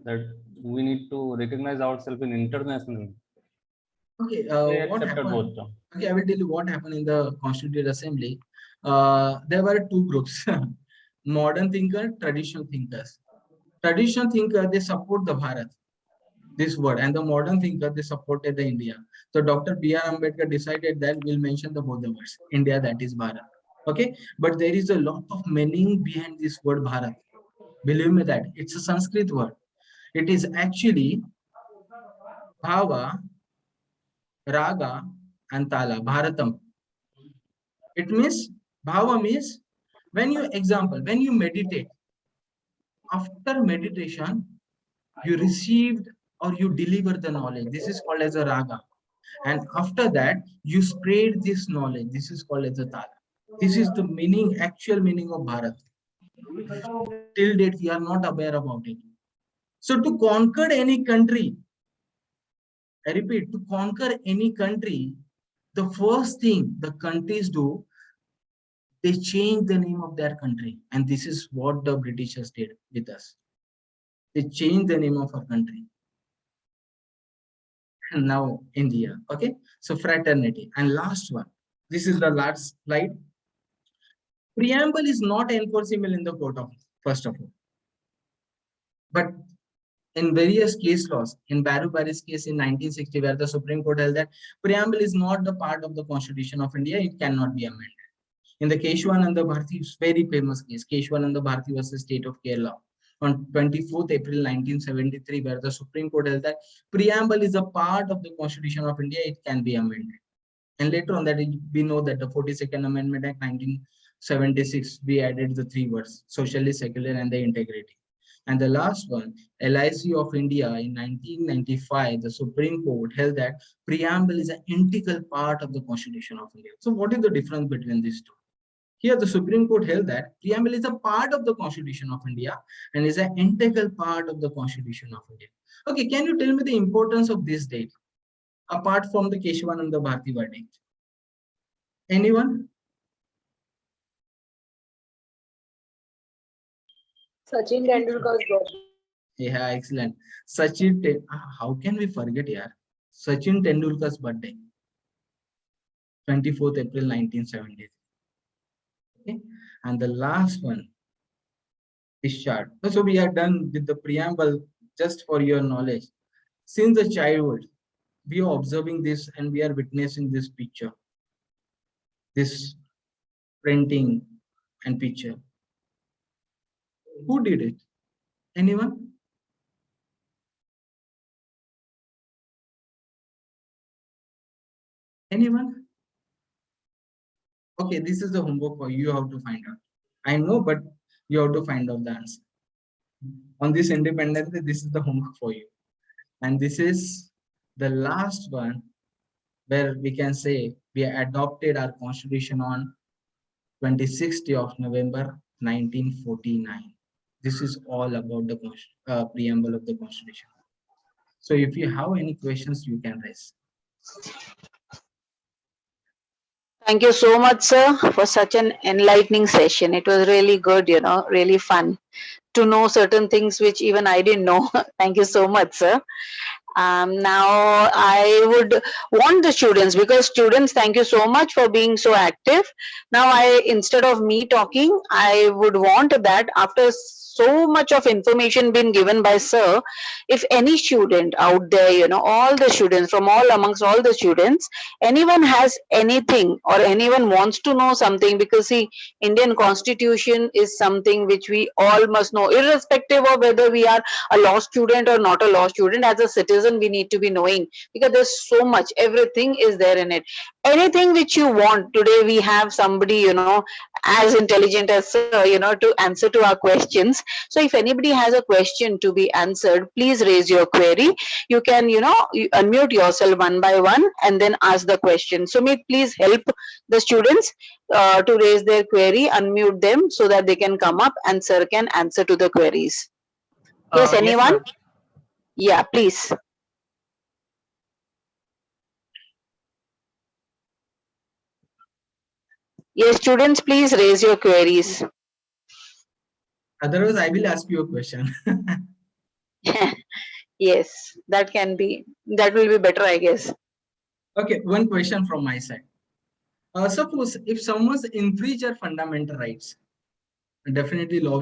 that we need to recognize ourselves in international. Okay, They what accepted happened? both. Okay, I will tell you what happened in the Constituent Assembly. There were two groups: modern thinker, traditional thinkers. Traditional thinker, they support the Bharat, this word, and the modern thinker, they supported the India. So Dr. B.R. Ambedkar decided that we'll mention the both the words, India, that is Bharat. Okay, but there is a lot of meaning behind this word Bharat. Believe me that it's a Sanskrit word. It is actually Bhava, Raga, and Tala, Bharatam. It means, Bhava means, when you, example, when you meditate, after meditation, you received or you deliver the knowledge. This is called as a raga. And after that, you spread this knowledge. This is called as a tala. This is the meaning, actual meaning of Bharat. Till date, we are not aware about it. So to conquer any country, I repeat, to conquer any country, the first thing the countries do, they change the name of their country. And this is what the Britishers did with us. They changed the name of our country. And now India. Okay, so fraternity. And last one, this is the last slide. Preamble is not enforceable in the court of, first of all, but in various case laws, in Barubari's case in 1960, where the Supreme Court held that preamble is not the part of the Constitution of India, it cannot be amended. In the Keshwananda Bharti, very famous case, Keshwananda Bharti versus State of Kerala, on 24th April 1973, where the Supreme Court held that preamble is a part of the Constitution of India, it can be amended. And later on that, we know that the 42nd Amendment Act 1976, we added the three words, socially, secular, and the integrity. And the last one, LIC of India in 1995, the Supreme Court held that preamble is an integral part of the Constitution of India. So what is the difference between these two? Here, the Supreme Court held that preamble is a part of the Constitution of India and is an integral part of the Constitution of India. Okay, can you tell me the importance of this date, apart from the Keshwananda Bharti verdict? Anyone? Sachin Tendulkar's birthday. Yeah, excellent. How can we forget, yeah? Sachin Tendulkar's birthday, 24th April 1970. Okay, and the last one, discharge. So we are done with the preamble. Just for your knowledge, since the childhood, we are observing this and we are witnessing this picture, this printing and picture. Who did it? Anyone? Anyone? Okay, this is the homework for you. You have to find out. I know, but you have to find out the answer. On this Independence Day, this is the homework for you. And this is the last one where we can say we adopted our constitution on 26th of November 1949. This is all about the preamble of the constitution. So if you have any questions, you can raise. Thank you so much, sir, for such an enlightening session. It was really good, really fun to know certain things which even I didn't know. Thank you so much, sir. Now I would want the students, because students, thank you so much for being so active. Now instead of me talking, I would want that after so much of information being given by sir, if any student out there, all the students from amongst all the students, anyone has anything or anyone wants to know something, because see, Indian Constitution is something which we all must know, irrespective of whether we are a law student or not a law student. As a citizen, we need to be knowing, because there's so much, everything is there in it. Anything which you want, today we have somebody, as intelligent as sir, to answer to our questions. So if anybody has a question to be answered, please raise your query. You can, you unmute yourself one by one and then ask the question. So please help the students to raise their query, unmute them so that they can come up and sir can answer to the queries. Yes, anyone? Yes, Yeah, please. Yes, students, please raise your queries. Otherwise, I will ask you a question. Yes, that will be better, I guess. Okay, one question from my side. Suppose if someone's infringe your fundamental rights, definitely law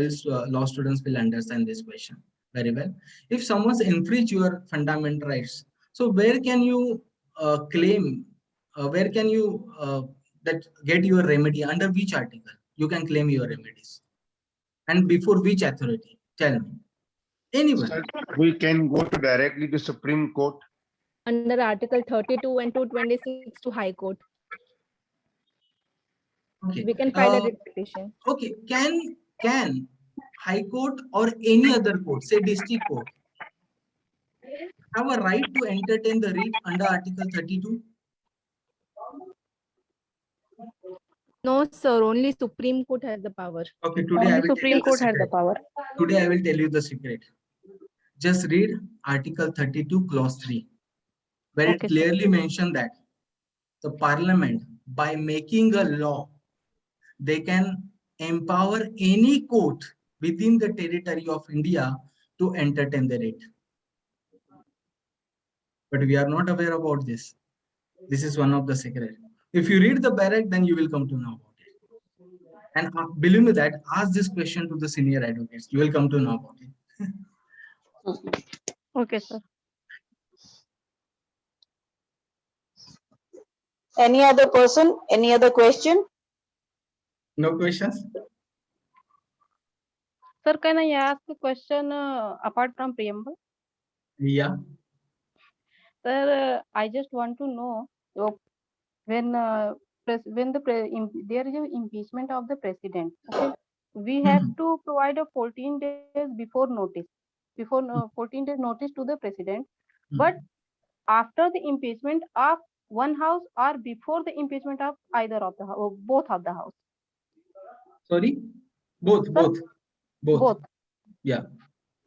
students will understand this question very well. If someone's infringe your fundamental rights, so where can you claim? Where can you get your remedy? Under which article you can claim your remedies? And before which authority? Tell me. Anyone. Sir, we can go to directly to Supreme Court. Under Article 32 and 226 to High Court. Okay. We can file a writ petition. Okay. Can High Court or any other court, say district court, have a right to entertain the writ under Article 32? No, sir. Only Supreme Court has the power. Okay. Today I will Supreme Court has the secret. power. Today I will tell you the secret. Just read Article 32, Clause 3, where it clearly mentioned that the Parliament, by making a law, they can empower any court within the territory of India to entertain the writ. But we are not aware about this. This is one of the secrets. If you read the barrack, then you will come to know about it. And believe me that, ask this question to the senior advocates. You will come to know about it. Okay, sir. Any other person? Any other question? No questions? Sir, can I ask a question apart from preamble? Yeah. Sir, I just want to know when there is an impeachment of the president. Okay, we have to provide a 14 days before notice, 14 days notice to the president. But after the impeachment of one house or before the impeachment of either of the house, both of the house. Sorry, both. Yeah.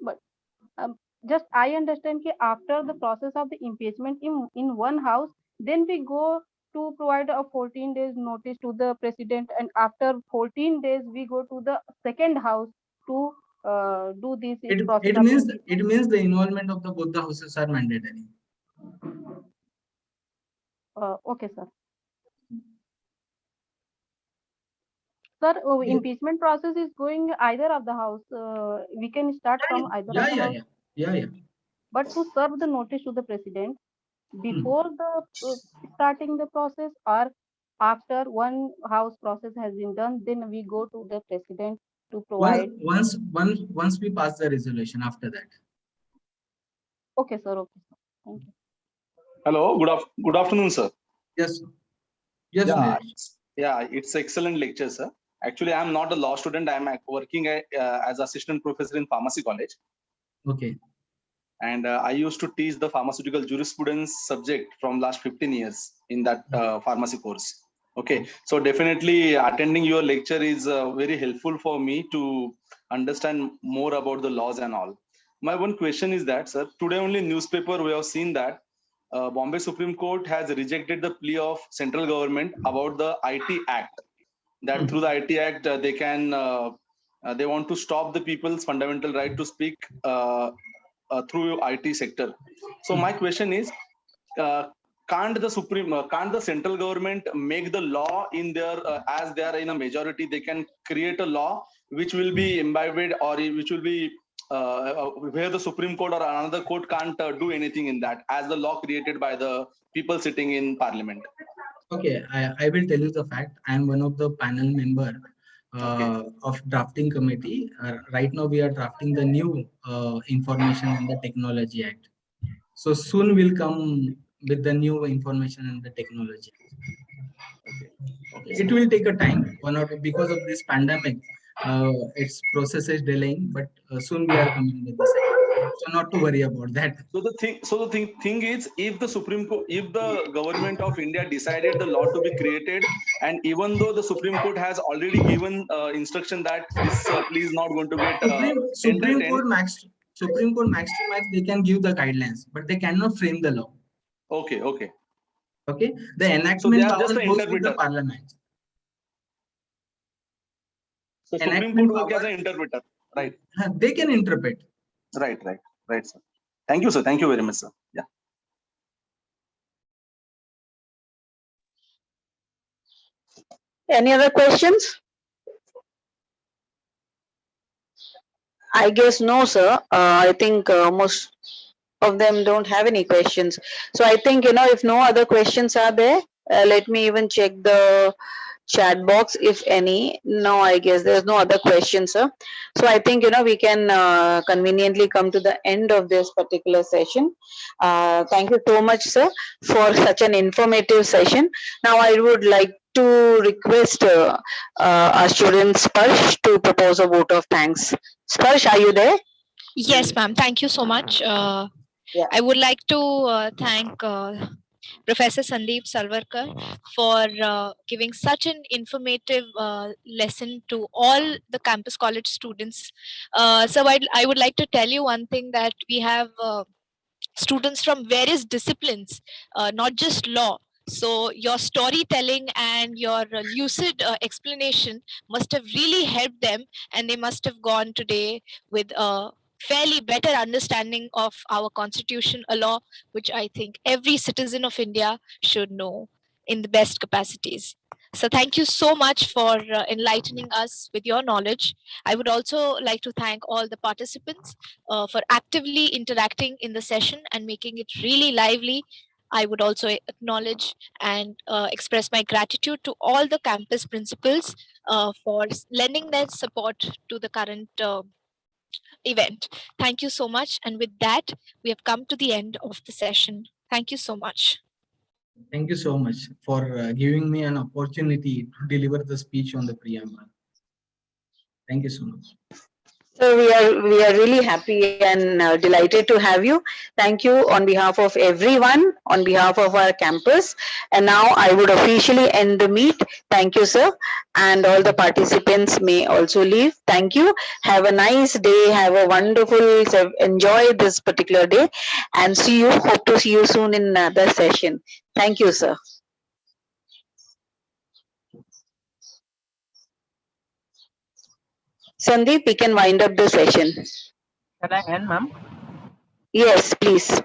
But just I understand that after the process of the impeachment in one house, then we go to provide a 14 days notice to the president, and after 14 days we go to the second house to do this process. It means the involvement of both the houses are mandatory. Okay, sir. Sir, impeachment process is going either of the house. We can start from either of the house. Yeah. But to serve the notice to the president before the starting the process or after one house process has been done, then we go to the president to provide. Once we pass the resolution, after that. Okay, sir. Okay, sir. Thank you. Hello. Good afternoon, sir. Yes. Yeah. It's excellent lecture, sir. Actually, I'm not a law student. I'm working as assistant professor in pharmacy college. Okay. And I used to teach the pharmaceutical jurisprudence subject from last 15 years in that pharmacy course. Okay. So definitely attending your lecture is very helpful for me to understand more about the laws and all. My one question is that, sir, today only newspaper we have seen that Bombay Supreme Court has rejected the plea of central government about the IT Act. That through the IT Act, they can, they want to stop the people's fundamental right to speak through IT sector. So my question is, can't the central government make the law in their, as they are in a majority, they can create a law which will be imbibed or which will be where the Supreme Court or another court can't do anything in that, as the law created by the people sitting in parliament. Okay, I will tell you the fact. I am one of the panel member of drafting committee. Right now we are drafting the new Information and the Technology Act. So soon we'll come with the new Information and the Technology Act. Okay. It will take a time, because of this pandemic. Its process is delaying, but soon we are coming with this. So not to worry about that. So the thing is, if the Supreme Court, if the government of India decided the law to be created, and even though the Supreme Court has already given instruction that this plea is not going to get Supreme Court max they can give the guidelines, but they cannot frame the law. Okay. The enactment so power just goes to the parliament. So Supreme Court work as an interpreter, right? They can interpret. Right, sir. Thank you, sir. Thank you very much, sir. Yeah. Any other questions? I guess no, sir. I think most of them don't have any questions. So I think, if no other questions are there, let me even check the chat box if any. No, I guess there's no other questions, sir. So I think, we can conveniently come to the end of this particular session. Thank you so much, sir, for such an informative session. Now I would like to request our student Sparsh to propose a vote of thanks. Sparsh, are you there? Yes, ma'am. Thank you so much. I would like to thank Professor Sandeep Salvarkar for giving such an informative lesson to all the campus college students. So I would like to tell you one thing, that we have students from various disciplines, not just law. So your storytelling and your lucid explanation must have really helped them, and they must have gone today with a fairly better understanding of our constitution, a law which I think every citizen of India should know in the best capacities. So thank you so much for enlightening us with your knowledge. I would also like to thank all the participants for actively interacting in the session and making it really lively. I would also acknowledge and express my gratitude to all the campus principals for lending their support to the current event. Thank you so much. And with that, we have come to the end of the session. Thank you so much. Thank you so much for giving me an opportunity to deliver the speech on the preamble. Thank you so much. So we are really happy and delighted to have you. Thank you on behalf of everyone, on behalf of our campus. And now I would officially end the meet. Thank you, sir. And all the participants may also leave. Thank you. Have a nice day. Have a wonderful, enjoy this particular day, and see you. Hope to see you soon in another session. Thank you, sir. Sandeep, we can wind up the session. Can I end, ma'am? Yes, please.